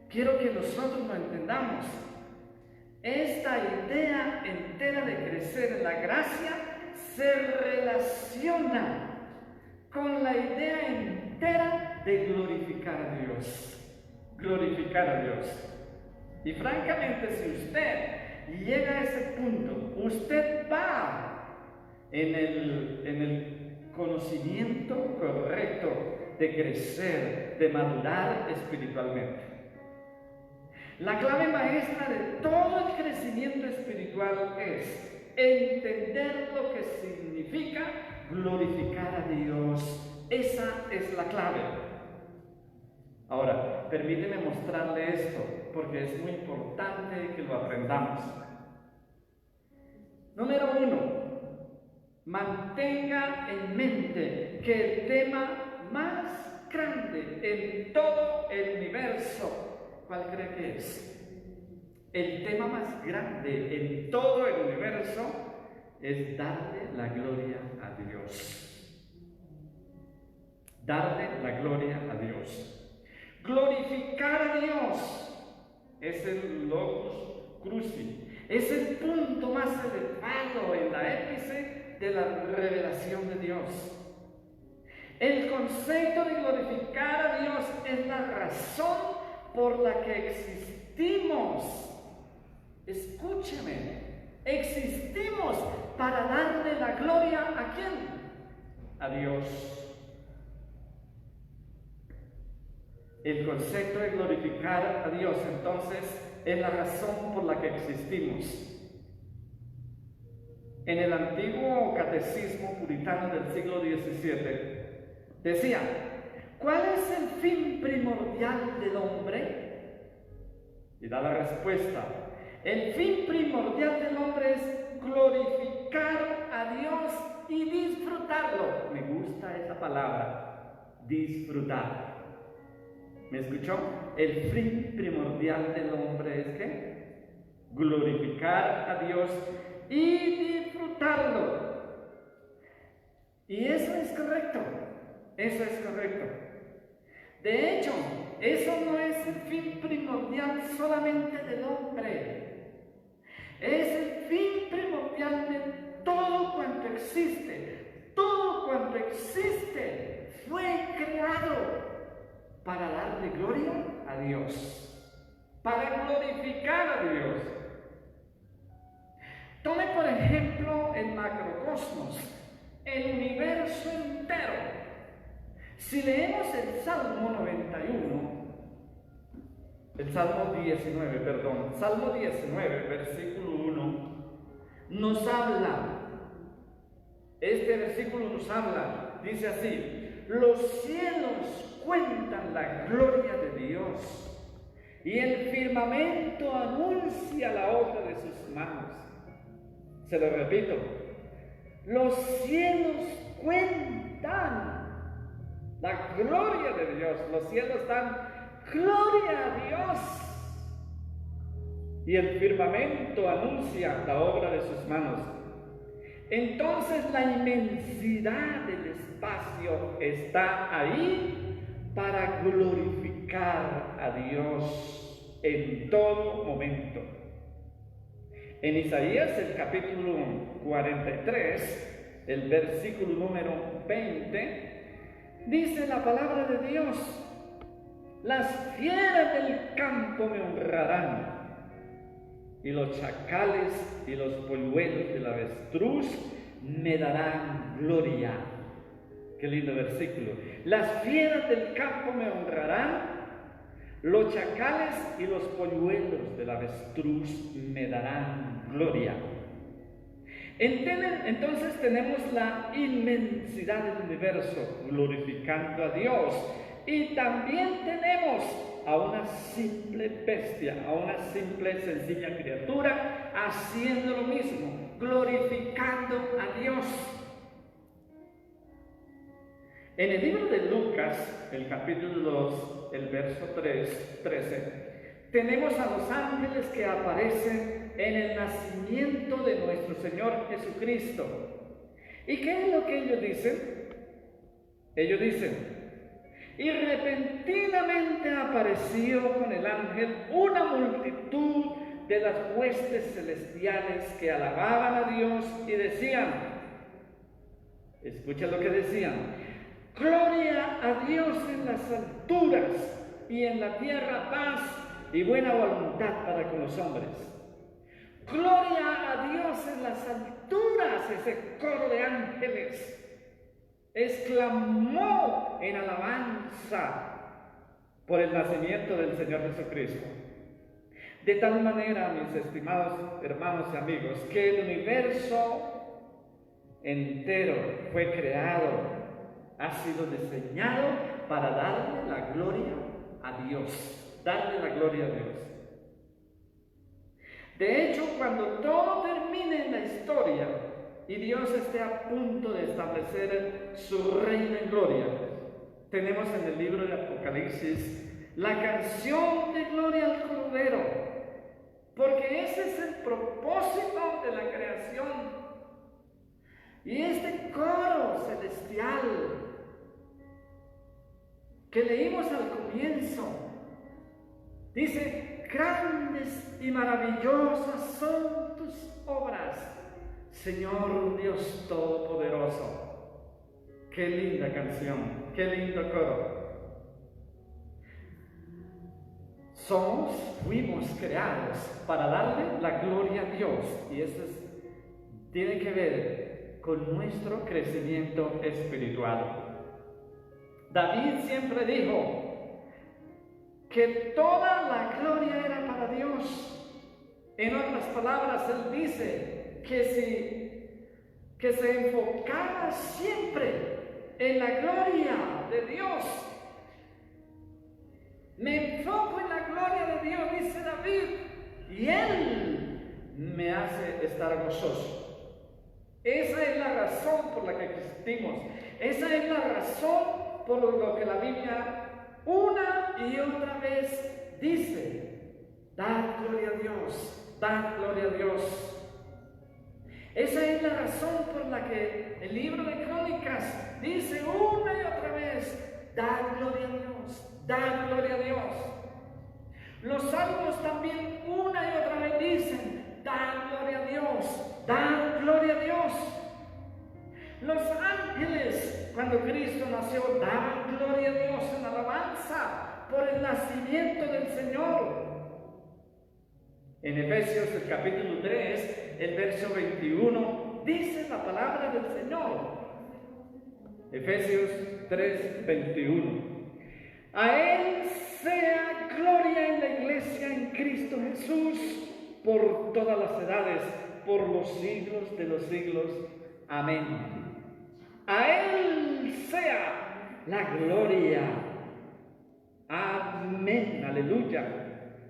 Quiero que nosotros lo entendamos. Esta idea entera de crecer en la gracia se relaciona con la idea entera de glorificar a Dios. Glorificar a Dios. Y francamente, si usted llega a ese punto, usted va en el conocimiento correcto de crecer, de madurar espiritualmente. La clave maestra de todo el crecimiento espiritual es entender lo que significa glorificar a Dios. Esa es la clave. Ahora, permíteme mostrarle esto, porque es muy importante que lo aprendamos. Número 1, mantenga en mente que el tema más grande en todo el universo, ¿cuál cree que es? El tema más grande en todo el universo es darle la gloria a Dios. Darle la gloria a Dios. Glorificar a Dios es el logos cruci, es el punto más elevado en la épice de la revelación de Dios. El concepto de glorificar a Dios es la razón por la que existimos. Escúcheme, existimos para darle la gloria ¿a quién? A Dios. El concepto de glorificar a Dios, entonces, es la razón por la que existimos. En el antiguo catecismo puritano del siglo XVII, decía, ¿cuál es el fin primordial del hombre? Y da la respuesta, el fin primordial del hombre es glorificar a Dios y disfrutarlo. Me gusta esa palabra, disfrutar. ¿Me escuchó? El fin primordial del hombre es ¿qué? Glorificar a Dios y disfrutarlo. Y eso es correcto. Eso es correcto. De hecho, eso no es el fin primordial solamente del hombre. Es el fin primordial de todo cuanto existe. Todo cuanto existe fue creado para darle gloria a Dios, para glorificar a Dios. Tome por ejemplo el macrocosmos, el universo entero. Si leemos el Salmo 19, versículo 1, nos habla, este versículo nos habla, dice así, los cielos cuentan la gloria de Dios y el firmamento anuncia la obra de sus manos. Se lo repito, los cielos cuentan la gloria de Dios, los cielos dan gloria a Dios y el firmamento anuncia la obra de sus manos. Entonces la inmensidad del espacio está ahí para glorificar a Dios en todo momento. En Isaías, el capítulo 43, el versículo número 20, dice la palabra de Dios, las fieras del campo me honrarán, y los chacales y los polluelos del avestruz me darán gloria. Qué lindo versículo. Las fieras del campo me honrarán, los chacales y los polluelos del avestruz me darán gloria. Entonces tenemos la inmensidad del universo glorificando a Dios. Y también tenemos a una simple bestia, a una simple, sencilla criatura haciendo lo mismo, glorificando a Dios. En el libro de Lucas, el capítulo 2, el verso 13, tenemos a los ángeles que aparecen en el nacimiento de nuestro Señor Jesucristo. ¿Y qué es lo que ellos dicen? Ellos dicen, y repentinamente apareció con el ángel una multitud de las huestes celestiales que alababan a Dios y decían, escucha lo que decían, Gloria a Dios en las alturas y en la tierra paz y buena voluntad para con los hombres. Gloria a Dios en las alturas, ese coro de ángeles exclamó en alabanza por el nacimiento del Señor Jesucristo. De tal manera, mis estimados hermanos y amigos, que el universo entero fue creado, ha sido diseñado para darle la gloria a Dios, darle la gloria a Dios. De hecho, cuando todo termine en la historia y Dios esté a punto de establecer su reino en gloria, tenemos en el libro de Apocalipsis la canción de gloria al Cordero, porque ese es el propósito de la creación. Y este coro celestial que leímos al comienzo dice: grandes y maravillosas son tus obras, Señor Dios Todopoderoso. Qué linda canción, qué lindo coro. Fuimos creados para darle la gloria a Dios, y eso tiene que ver con nuestro crecimiento espiritual. David siempre dijo que toda la gloria era para Dios. En otras palabras, él dice que se enfocaba siempre en la gloria de Dios. Me enfoco en la gloria de Dios, dice David, y Él me hace estar gozoso. Esa es la razón por la que existimos. Esa es la razón por lo que la Biblia una y otra vez dice: dad gloria a Dios, dad gloria a Dios. Esa es la razón por la que el libro de Crónicas dice una y otra vez: dad gloria a Dios, dad gloria a Dios. Los salmos también una y otra vez dicen: dad gloria a Dios, dad gloria a Dios. Los ángeles, cuando Cristo nació, daban gloria a Dios en alabanza por el nacimiento del Señor. En Efesios, el capítulo 3, el verso 21, dice la palabra del Señor. Efesios 3, 21. A Él sea gloria en la iglesia en Cristo Jesús por todas las edades, por los siglos de los siglos. Amén. A Él sea la gloria. Amén. Aleluya.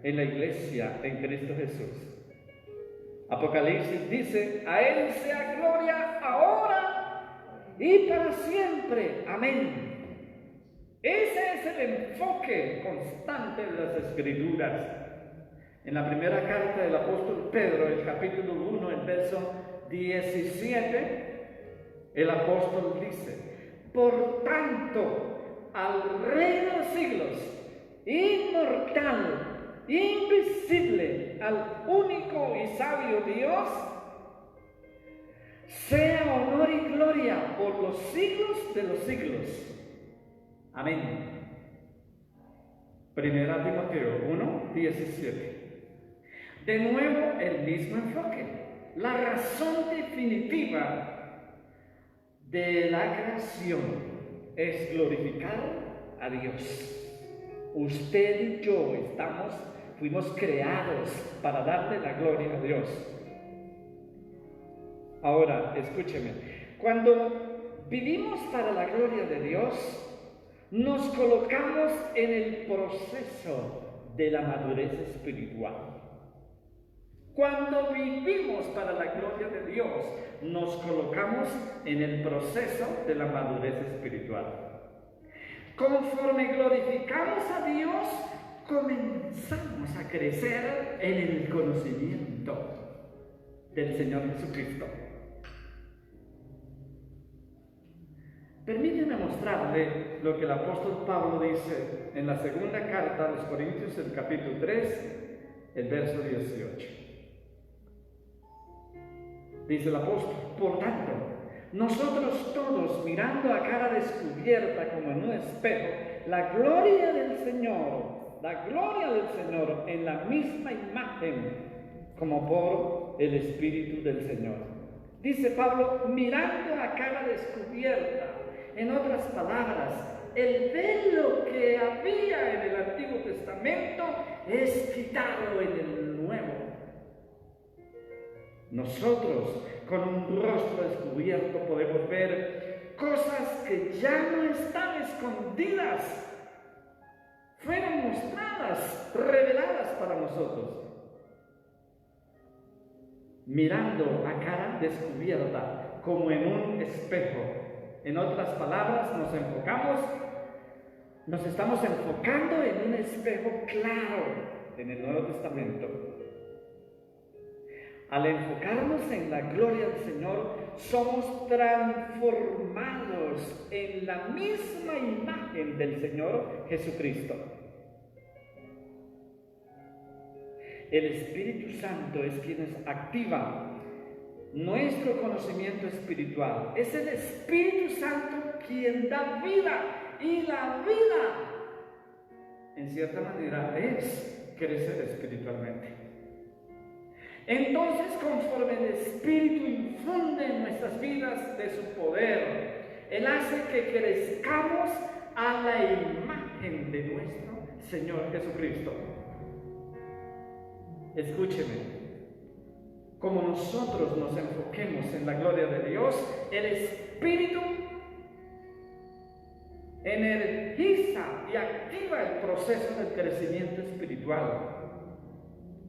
En la iglesia en Cristo Jesús. Apocalipsis dice: a Él sea gloria ahora y para siempre. Amén. Ese es el enfoque constante de las Escrituras. En la primera carta del apóstol Pedro, el capítulo 1, el verso 17, el apóstol dice: por tanto, al Rey de los siglos, inmortal, invisible, al único y sabio Dios, sea honor y gloria por los siglos de los siglos. Amén. Primera Timoteo 1, 17. De nuevo, el mismo enfoque. La razón definitiva de la creación es glorificar a Dios. Usted y yo fuimos creados para darle la gloria a Dios. Ahora, escúcheme. Cuando vivimos para la gloria de Dios, nos colocamos en el proceso de la madurez espiritual. Cuando vivimos para la gloria de Dios, nos colocamos en el proceso de la madurez espiritual. Conforme glorificamos a Dios, comenzamos a crecer en el conocimiento del Señor Jesucristo. Permíteme mostrarle lo que el apóstol Pablo dice en la segunda carta a los Corintios, el capítulo 3, el verso 18. Dice el apóstol: por tanto, nosotros todos mirando a cara descubierta como en un espejo, la gloria del Señor en la misma imagen, como por el Espíritu del Señor. Dice Pablo, mirando a cara descubierta. En otras palabras, el velo que había en el Antiguo Testamento es quitado en el Nuevo. Nosotros, con un rostro descubierto, podemos ver cosas que ya no están escondidas. Fueron mostradas, reveladas para nosotros. Mirando a cara descubierta, como en un espejo. En otras palabras, nos estamos enfocando en un espejo claro en el Nuevo Testamento. Al enfocarnos en la gloria del Señor, somos transformados en la misma imagen del Señor Jesucristo. El Espíritu Santo es quien activa nuestro conocimiento espiritual. Es el Espíritu Santo quien da vida, y la vida, en cierta manera, es crecer espiritualmente. Entonces, conforme el Espíritu infunde en nuestras vidas de su poder, Él hace que crezcamos a la imagen de nuestro Señor Jesucristo. Escúcheme, como nosotros nos enfoquemos en la gloria de Dios, el Espíritu energiza y activa el proceso del crecimiento espiritual.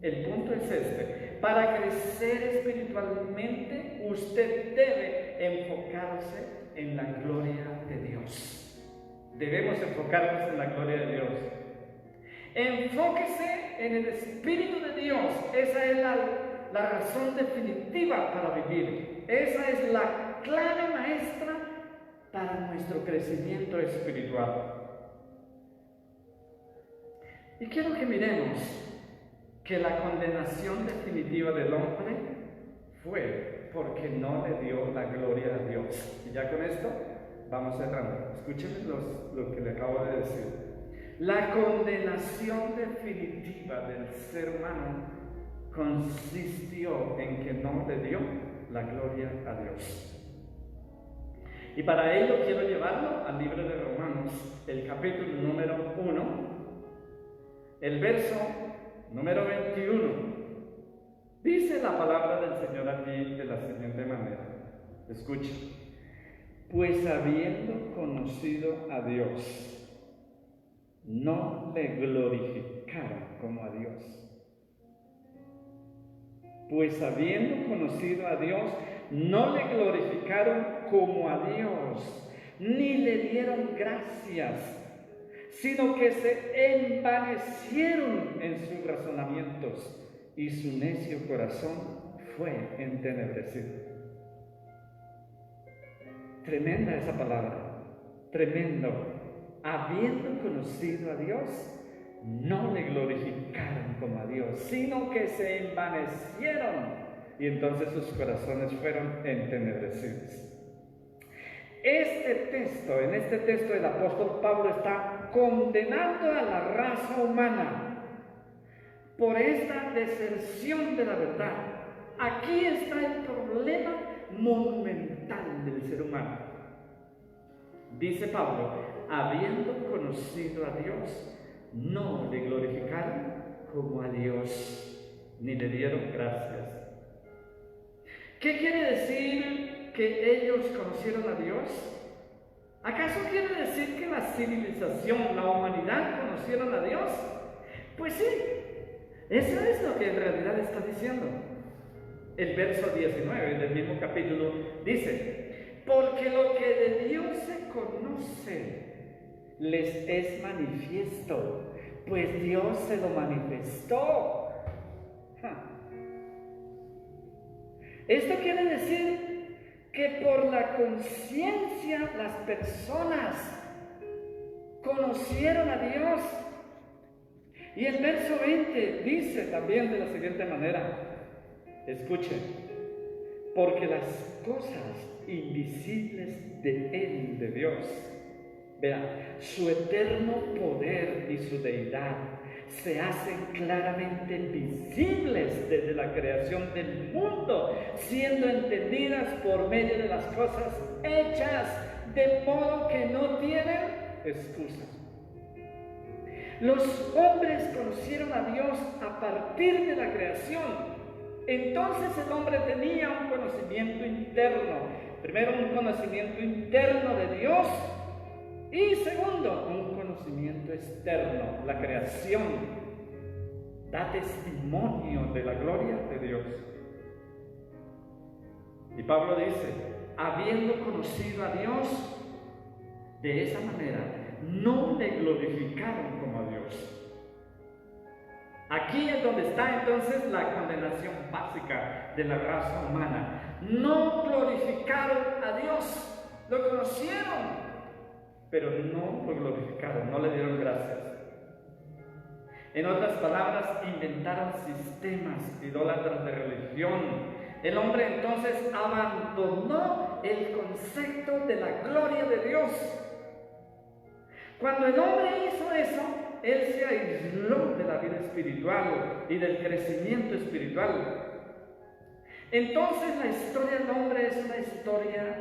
El punto es este: para crecer espiritualmente, usted debe enfocarse en la gloria de Dios. Debemos enfocarnos en la gloria de Dios. Enfóquese en el Espíritu de Dios. Esa es la razón definitiva para vivir. Esa es la clave maestra para nuestro crecimiento espiritual. Y quiero que miremos que la condenación definitiva del hombre fue porque no le dio la gloria a Dios. Y ya con esto vamos cerrando. Escuchen lo que le acabo de decir. La condenación definitiva del ser humano consistió en que no le dio la gloria a Dios. Y para ello quiero llevarlo al libro de Romanos, el capítulo número 1, el verso número 21. Dice la palabra del Señor aquí de la siguiente manera. Escuchen. Pues habiendo conocido a Dios, no le glorificaron como a Dios. Pues habiendo conocido a Dios, no le glorificaron como a Dios, ni le dieron gracias, sino que se envanecieron en sus razonamientos, y su necio corazón fue entenebrecido. Tremenda esa palabra, tremendo. Habiendo conocido a Dios, no le glorificaron como a Dios, sino que se envanecieron, y entonces sus corazones fueron entenebrecidos. En este texto el apóstol Pablo está condenando a la raza humana por esta deserción de la verdad. Aquí está el problema monumental del ser humano. Dice Pablo, habiendo conocido a Dios, no le glorificaron como a Dios, ni le dieron gracias. ¿Qué quiere decir que ellos conocieron a Dios? ¿Acaso quiere decir que la civilización, la humanidad conocieron a Dios? Pues sí, eso es lo que en realidad está diciendo. El verso 19 del mismo capítulo dice, porque lo que de Dios se conoce les es manifiesto, pues Dios se lo manifestó. Esto quiere decir que por la conciencia las personas conocieron a Dios. Y el verso 20 dice también de la siguiente manera, escuchen, porque las cosas invisibles de Él, de Dios, vean, su eterno poder y su deidad se hacen claramente visibles desde la creación del mundo, siendo entendidas por medio de las cosas hechas, de modo que no tienen excusa. Los hombres conocieron a Dios a partir de la creación. Entonces el hombre tenía un conocimiento interno. Primero, un conocimiento interno de Dios. Y segundo, un conocimiento externo. La creación da testimonio de la gloria de Dios. Y Pablo dice, habiendo conocido a Dios de esa manera, no le glorificaron como a Dios. Aquí es donde está entonces la condenación básica de la raza humana. No glorificaron a Dios, lo conocieron, pero no lo glorificaron, no le dieron gracias. En otras palabras, inventaron sistemas idólatras de religión. El hombre entonces abandonó el concepto de la gloria de Dios. Cuando el hombre hizo eso, él se aisló de la vida espiritual y del crecimiento espiritual. Entonces la historia del hombre es una historia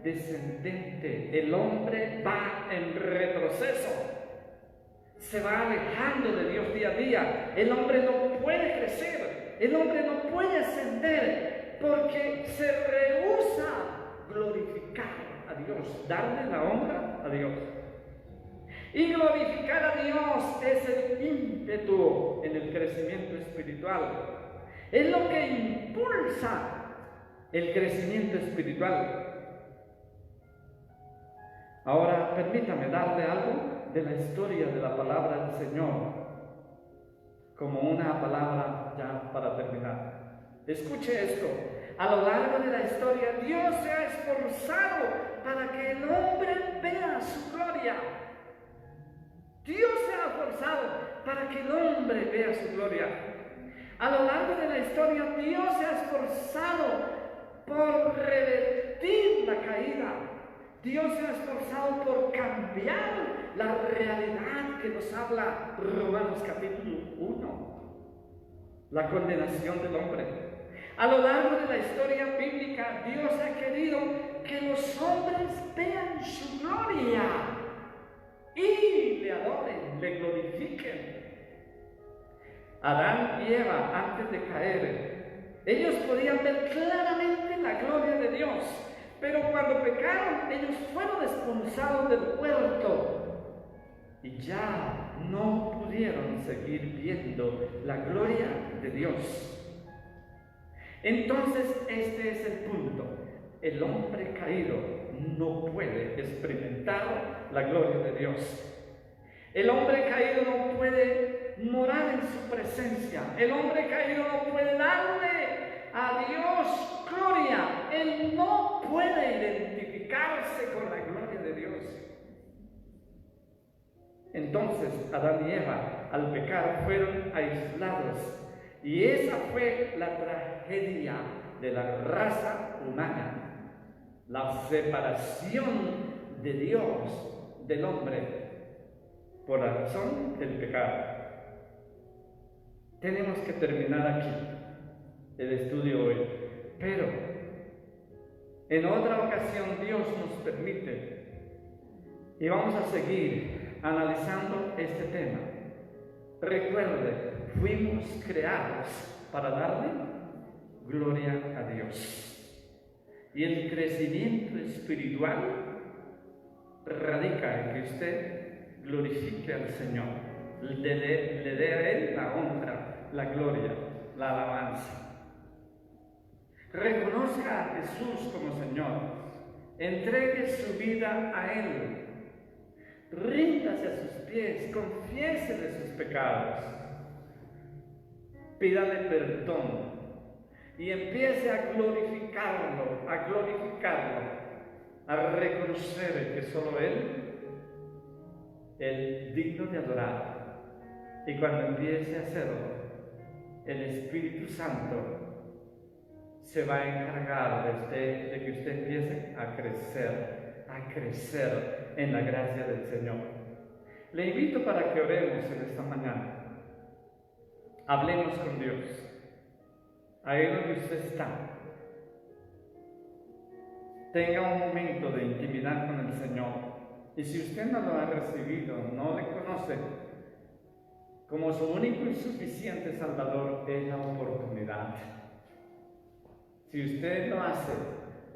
descendente. El hombre va en retroceso, se va alejando de Dios día a día. El hombre no puede crecer, el hombre no puede ascender, porque se rehúsa glorificar a Dios, darle la honra a Dios. Y glorificar a Dios es el ímpetu en el crecimiento espiritual. Es lo que impulsa el crecimiento espiritual. Ahora, permítame darle algo de la historia de la palabra del Señor, como una palabra ya para terminar. Escuche esto. A lo largo de la historia, Dios se ha esforzado para que el hombre vea su gloria. Dios se ha esforzado para que el hombre vea su gloria. A lo largo de la historia, Dios se ha esforzado por revertir la caída. Dios se ha esforzado por cambiar la realidad que nos habla Romanos capítulo 1, la condenación del hombre. A lo largo de la historia bíblica, Dios ha querido que los hombres vean su gloria y le adoren, le glorifiquen. Adán y Eva, antes de caer, ellos podían ver claramente la gloria de Dios, pero cuando pecaron, ellos fueron expulsados del huerto y ya no pudieron seguir viendo la gloria de Dios. Entonces, este es el punto. El hombre caído no puede experimentar la gloria de Dios. El hombre caído no puede morar en su presencia. El hombre caído no puede darle a Dios gloria. Él no puede identificarse con la gloria de Dios. Entonces, Adán y Eva, al pecar, fueron aislados. Y esa fue la tragedia de la raza humana, la separación de Dios del hombre por la razón del pecado. Tenemos que terminar aquí el estudio hoy, pero en otra ocasión Dios nos permite y vamos a seguir analizando este tema. Recuerde, fuimos creados para darle gloria a Dios. Y el crecimiento espiritual radica en que usted glorifique al Señor, le dé a Él la honra, la gloria, la alabanza. Reconozca a Jesús como Señor, entregue su vida a Él, ríndase a sus pies, confiésele sus pecados, pídale perdón y empiece a glorificarlo, a reconocer que solo Él es digno de adorar. Y cuando empiece a hacerlo, el Espíritu Santo se va a encargar de que usted empiece a crecer en la gracia del Señor. Le invito para que oremos en esta mañana. Hablemos con Dios. Ahí donde usted está. Tenga un momento de intimidad con el Señor. Y si usted no lo ha recibido, no le conoce como su único y suficiente Salvador, es la oportunidad. Si usted lo hace,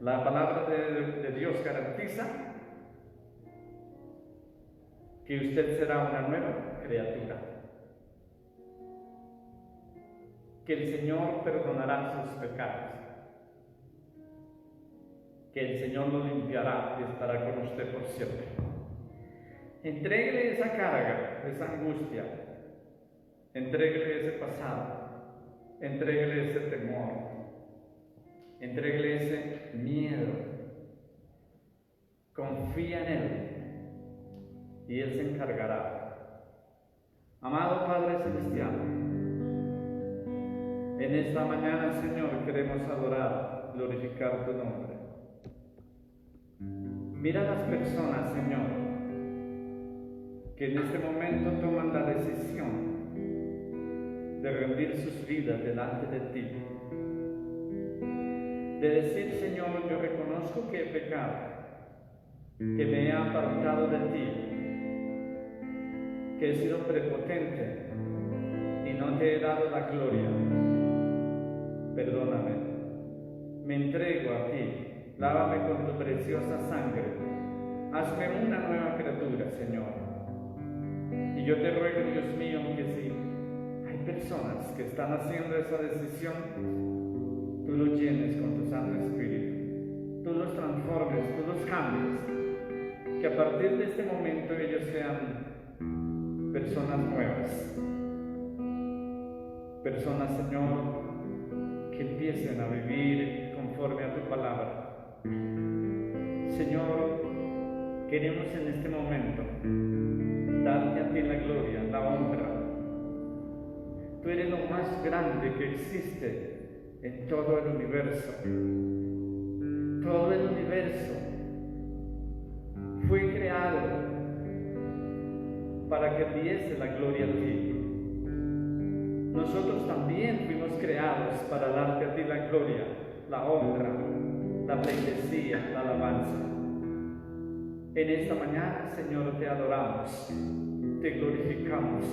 la palabra de Dios garantiza que usted será una nueva criatura. Que el Señor perdonará sus pecados. Que el Señor lo limpiará y estará con usted por siempre. Entréguele esa carga, esa angustia. Entréguele ese pasado. Entréguele ese temor. Entréguele ese miedo. Confía en Él y Él se encargará. Amado Padre Celestial, en esta mañana, Señor, queremos adorar, glorificar tu nombre. Mira a las personas, Señor, que en este momento toman la decisión de rendir sus vidas delante de ti. De decir, Señor, yo reconozco que he pecado, que me he apartado de ti, que he sido prepotente y no te he dado la gloria. Perdóname, me entrego a ti, lávame con tu preciosa sangre, hazme una nueva criatura, Señor. Y yo te ruego, Dios mío, que si hay personas que están haciendo esa decisión, tú los llenes con tu Santo Espíritu, tú los transformes, tú los cambies, que a partir de este momento ellos sean personas nuevas, personas, Señor, que empiecen a vivir conforme a tu palabra. Señor, queremos en este momento darte a ti la gloria, la honra. Tú eres lo más grande que existe en todo el universo. Todo el universo fue creado para que diese la gloria a ti. Nosotros también fuimos creados para darte a ti la gloria, la honra, la pleitesía, la alabanza. En esta mañana, Señor, te adoramos, te glorificamos,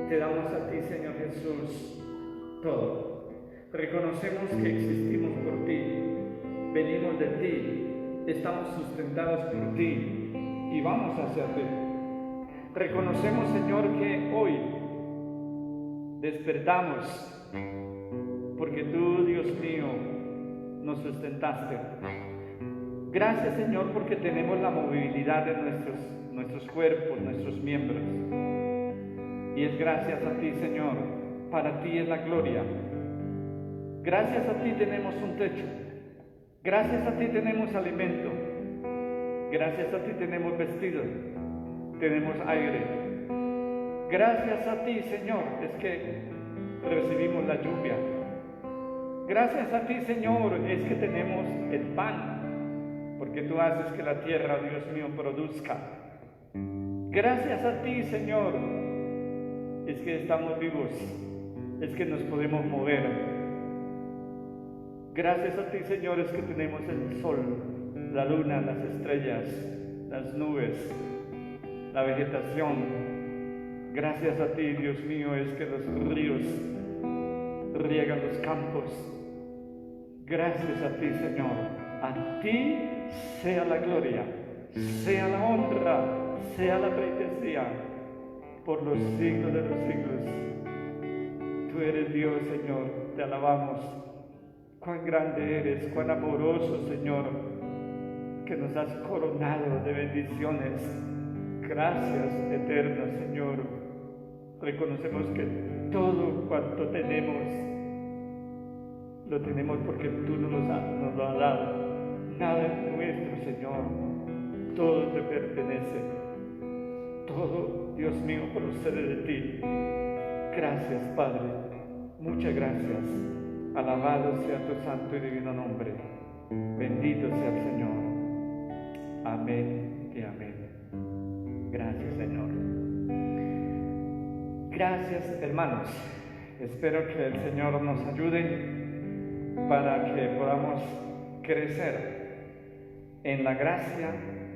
te damos a ti, Señor Jesús, todo. Reconocemos que existimos por ti, venimos de ti, estamos sustentados por ti y vamos hacia ti. Reconocemos, Señor, que hoy despertamos porque tú, Dios mío, nos sustentaste. Gracias, Señor, porque tenemos la movilidad de nuestros cuerpos, nuestros miembros. Y es gracias a ti, Señor, para ti es la gloria. Gracias a ti tenemos un techo. Gracias a ti tenemos alimento. Gracias a ti tenemos vestido. Tenemos aire. Gracias a ti, Señor, es que recibimos la lluvia. Gracias a ti, Señor, es que tenemos el pan, porque tú haces que la tierra, Dios mío, produzca. Gracias a ti, Señor, es que estamos vivos, es que nos podemos mover. Gracias a ti, Señor, es que tenemos el sol, la luna, las estrellas, las nubes, la vegetación. Gracias a ti, Dios mío, es que los ríos riegan los campos. Gracias a ti, Señor. A ti sea la gloria, sea la honra, sea la pleitesía por los siglos de los siglos. Tú eres Dios, Señor, te alabamos. Cuán grande eres, cuán amoroso, Señor, que nos has coronado de bendiciones. Gracias, eterno Señor. Reconocemos que todo cuanto tenemos, lo tenemos porque tú nos lo has dado. Nada es nuestro, Señor. Todo te pertenece. Todo, Dios mío, procede de ti. Gracias, Padre. Muchas gracias. Alabado sea tu santo y divino nombre. Bendito sea el Señor. Amén y amén. Gracias, Señor. Gracias, hermanos. Espero que el Señor nos ayude para que podamos crecer en la gracia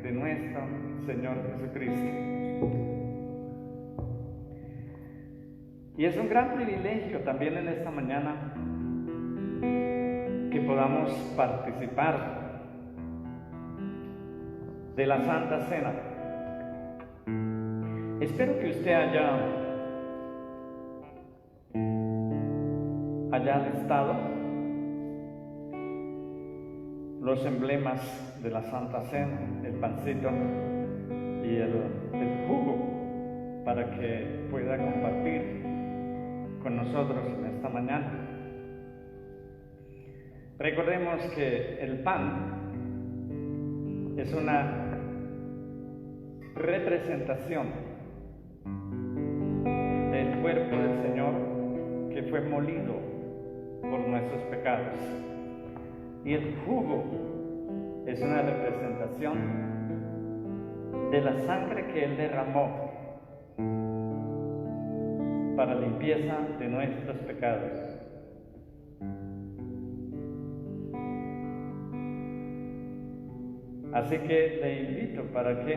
de nuestro Señor Jesucristo. Y es un gran privilegio también en esta mañana que podamos participar de la Santa Cena. Espero que usted haya listado los emblemas de la Santa Cena, el pancito y el jugo, para que pueda compartir con nosotros en esta mañana. Recordemos que el pan es una representación del cuerpo del Señor que fue molido por nuestros pecados, y el jugo es una representación de la sangre que Él derramó para limpieza de nuestros pecados. Así que le invito para que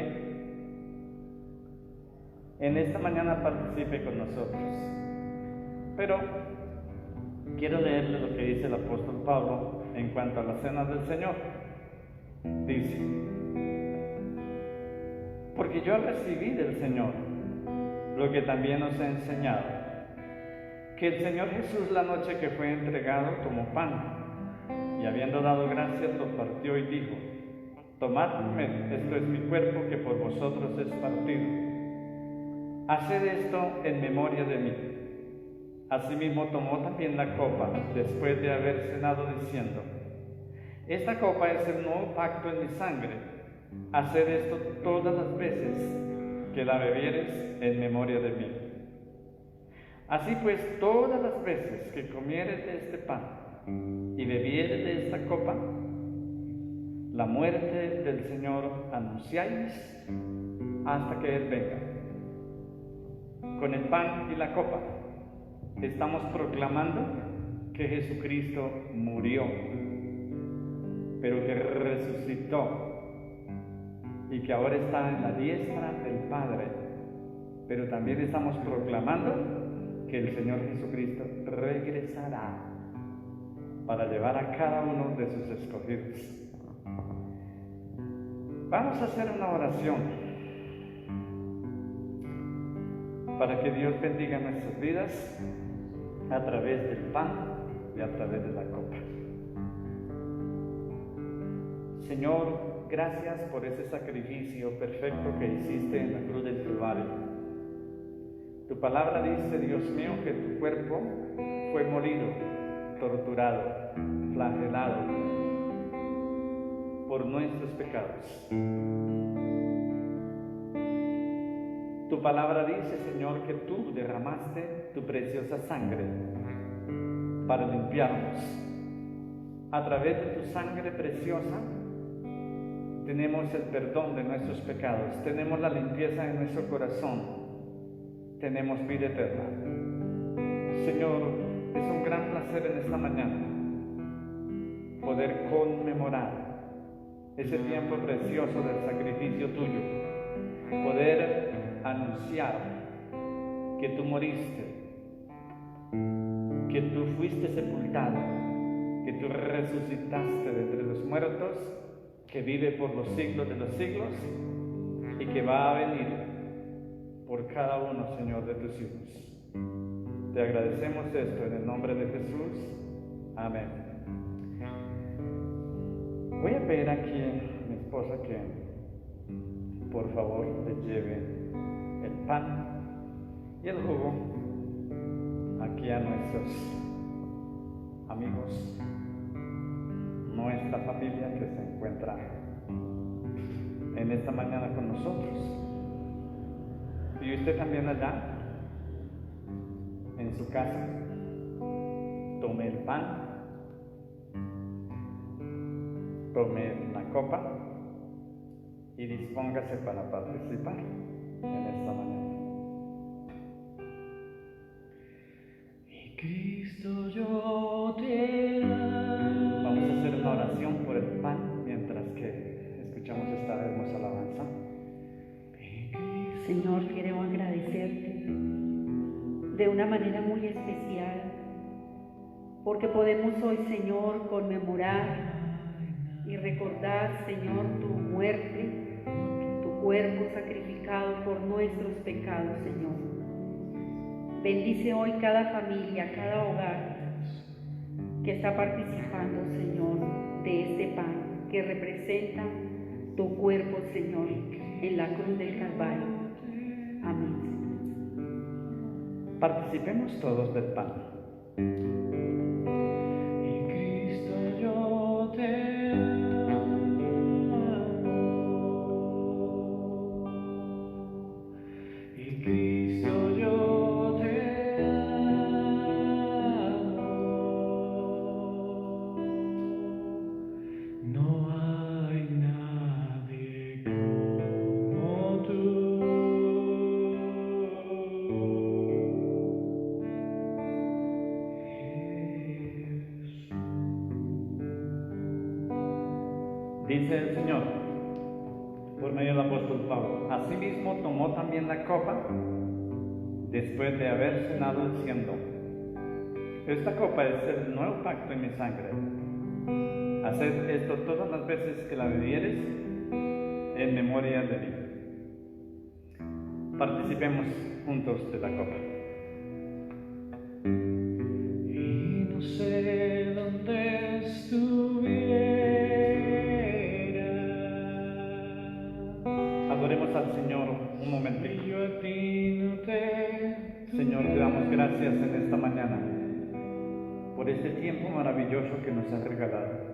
en esta mañana participe con nosotros. Pero quiero leerle lo que dice el apóstol Pablo en cuanto a la cena del Señor. Dice: porque yo recibí del Señor lo que también os he enseñado, que el Señor Jesús, la noche que fue entregado, tomó pan, y habiendo dado gracias, lo partió y dijo: tomad, comed, esto es mi cuerpo que por vosotros es partido. Haced esto en memoria de mí. Asimismo tomó también la copa después de haber cenado, diciendo: esta copa es el nuevo pacto en mi sangre. Haced esto todas las veces que la bebiereis en memoria de mí. Así pues, todas las veces que comiereis de este pan y bebiereis de esta copa, la muerte del Señor anunciáis hasta que Él venga. Con el pan y la copa estamos proclamando que Jesucristo murió, pero que resucitó y que ahora está en la diestra del Padre. Pero también estamos proclamando que el Señor Jesucristo regresará para llevar a cada uno de sus escogidos. Vamos a hacer una oración para que Dios bendiga nuestras vidas a través del pan y a través de la copa. Señor, gracias por ese sacrificio perfecto que hiciste en la cruz del Calvario. Tu palabra dice, Dios mío, que tu cuerpo fue molido, torturado, flagelado por nuestros pecados. Tu palabra dice, Señor, que tú derramaste tu preciosa sangre para limpiarnos. A través de tu sangre preciosa tenemos el perdón de nuestros pecados, tenemos la limpieza en nuestro corazón, tenemos vida eterna. Señor, es un gran placer en esta mañana poder conmemorar ese tiempo precioso del sacrificio tuyo, poder anunciar que tú moriste, que tú fuiste sepultado, que tú resucitaste de entre los muertos, que vive por los siglos de los siglos y que va a venir por cada uno, Señor, de tus hijos. Te agradecemos esto en el nombre de Jesús. Amén. Voy a pedir aquí a mi esposa que por favor le lleve el pan y el jugo aquí a nuestros amigos, nuestra familia que se encuentra en esta mañana con nosotros. Y usted también allá en su casa, tome el pan tome la copa y dispóngase para participar en esta mañana. Y Cristo, yo te amo. Vamos a hacer una oración por el pan mientras que escuchamos esta hermosa alabanza. Señor, queremos agradecerte de una manera muy especial, porque podemos hoy, Señor, conmemorar y recordar, Señor, tu muerte, tu cuerpo sacrificado por nuestros pecados, Señor. Bendice hoy cada familia, cada hogar que está participando, Señor, de este pan que representa tu cuerpo, Señor, en la cruz del Calvario. Amén. Participemos todos del pan. Y Cristo, yo te amo. Y Cristo, yo te amo. No hay nadie como tú. Dice el Señor, por medio del apóstol Pablo, asimismo tomó también la copa después de haber cenado, diciendo: esta copa es el nuevo pacto en mi sangre. Haced esto todas las veces que la bebiereis en memoria de mí. Participemos juntos de la copa. Y no sé dónde estuviera, Adoremos al Señor un momentito. y yo a ti no te Señor, te damos gracias en esta mañana por este tiempo maravilloso que nos has regalado.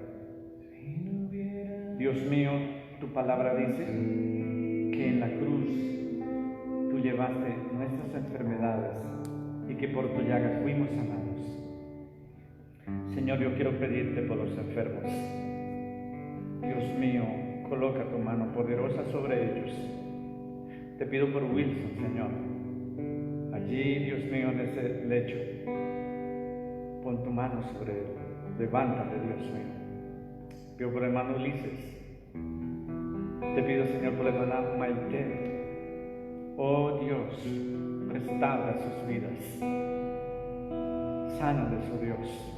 si no hubiera. Dios mío, tu palabra dice que en la cruz tú llevaste nuestras enfermedades y que por tu llagas fuimos sanados. Señor, yo quiero pedirte por los enfermos. Dios mío, coloca tu mano poderosa sobre ellos. Te pido por Wilson, Señor. Allí, Dios mío, en ese lecho, pon tu mano sobre él. Levántate, Dios mío. Pido por el hermano Ulises. Te pido, Señor, por la hermana Maite. Oh Dios, restaura sus vidas. Sánales, oh Dios.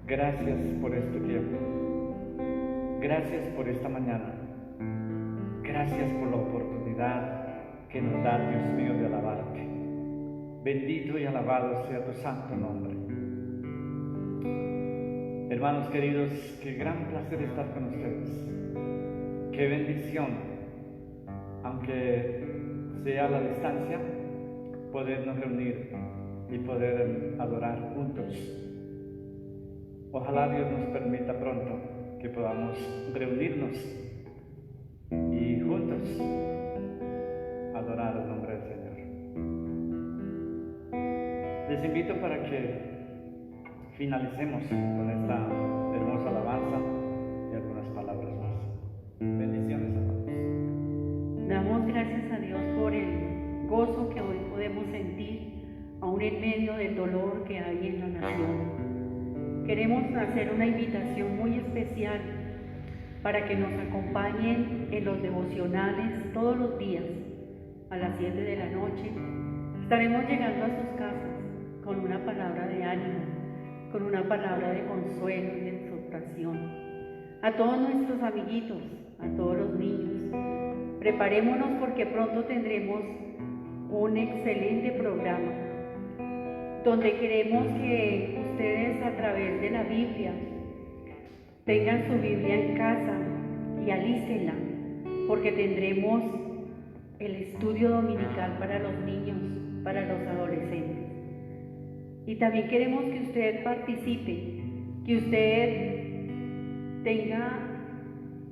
Gracias por este tiempo. Gracias por esta mañana. Gracias por la oportunidad que nos da, Dios mío, de alabarte. Bendito y alabado sea tu santo nombre. Hermanos queridos, qué gran placer estar con ustedes. Qué bendición, aunque sea a la distancia, podernos reunir y poder adorar juntos. Ojalá Dios nos permita pronto que podamos reunirnos y juntos adorar el nombre del Señor. Les invito para que finalicemos con esta hermosa alabanza y algunas palabras más. Bendiciones a todos. Damos gracias a Dios por el gozo que hoy podemos sentir, aún en medio del dolor que hay en la nación. Queremos hacer una invitación muy especial para que nos acompañen en los devocionales todos los días a las 7 de la noche. Estaremos llegando a sus casas con una palabra de ánimo, con una palabra de consuelo y de exhortación. A todos nuestros amiguitos, a todos los niños, preparémonos porque pronto tendremos un excelente programa donde queremos que ustedes, a través de la Biblia, tengan su Biblia en casa y alícenla, porque tendremos el estudio dominical para los niños, para los adolescentes. Y también queremos que usted participe, que usted tenga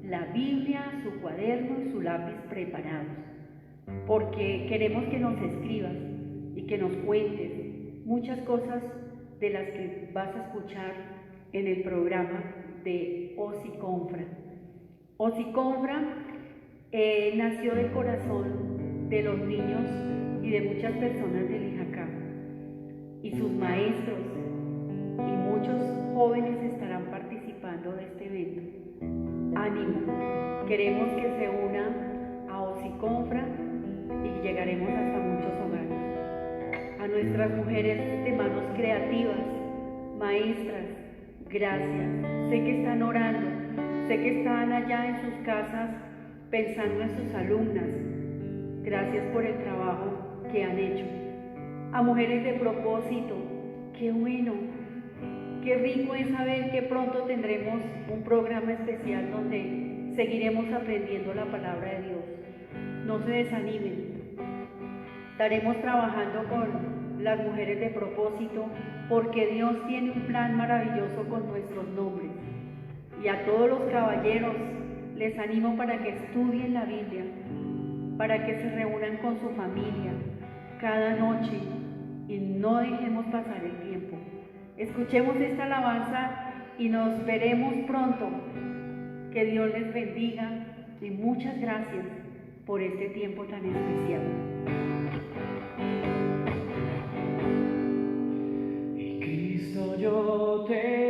la Biblia, su cuaderno y su lápiz preparados, porque queremos que nos escribas y que nos cuentes muchas cosas de las que vas a escuchar en el programa de Osiconfra. Osiconfra nació del corazón de los niños y de muchas personas del Ijacá, y sus maestros y muchos jóvenes estarán participando de este evento. Ánimo, queremos que se una a Osiconfra y llegaremos hasta muchos hogares. A nuestras mujeres de manos creativas, maestras, gracias. Sé que están orando, sé que están allá en sus casas pensando en sus alumnas. Gracias por el trabajo que han hecho. A mujeres de propósito, qué bueno, qué rico es saber que pronto tendremos un programa especial donde seguiremos aprendiendo la palabra de Dios. No se desanimen. Estaremos trabajando con las mujeres de propósito porque Dios tiene un plan maravilloso con nuestros nombres. Y a todos los caballeros les animo para que estudien la Biblia, para que se reúnan con su familia cada noche y no dejemos pasar el tiempo. Escuchemos esta alabanza y nos veremos pronto. Que Dios les bendiga y muchas gracias por este tiempo tan especial. Y Cristo, yo te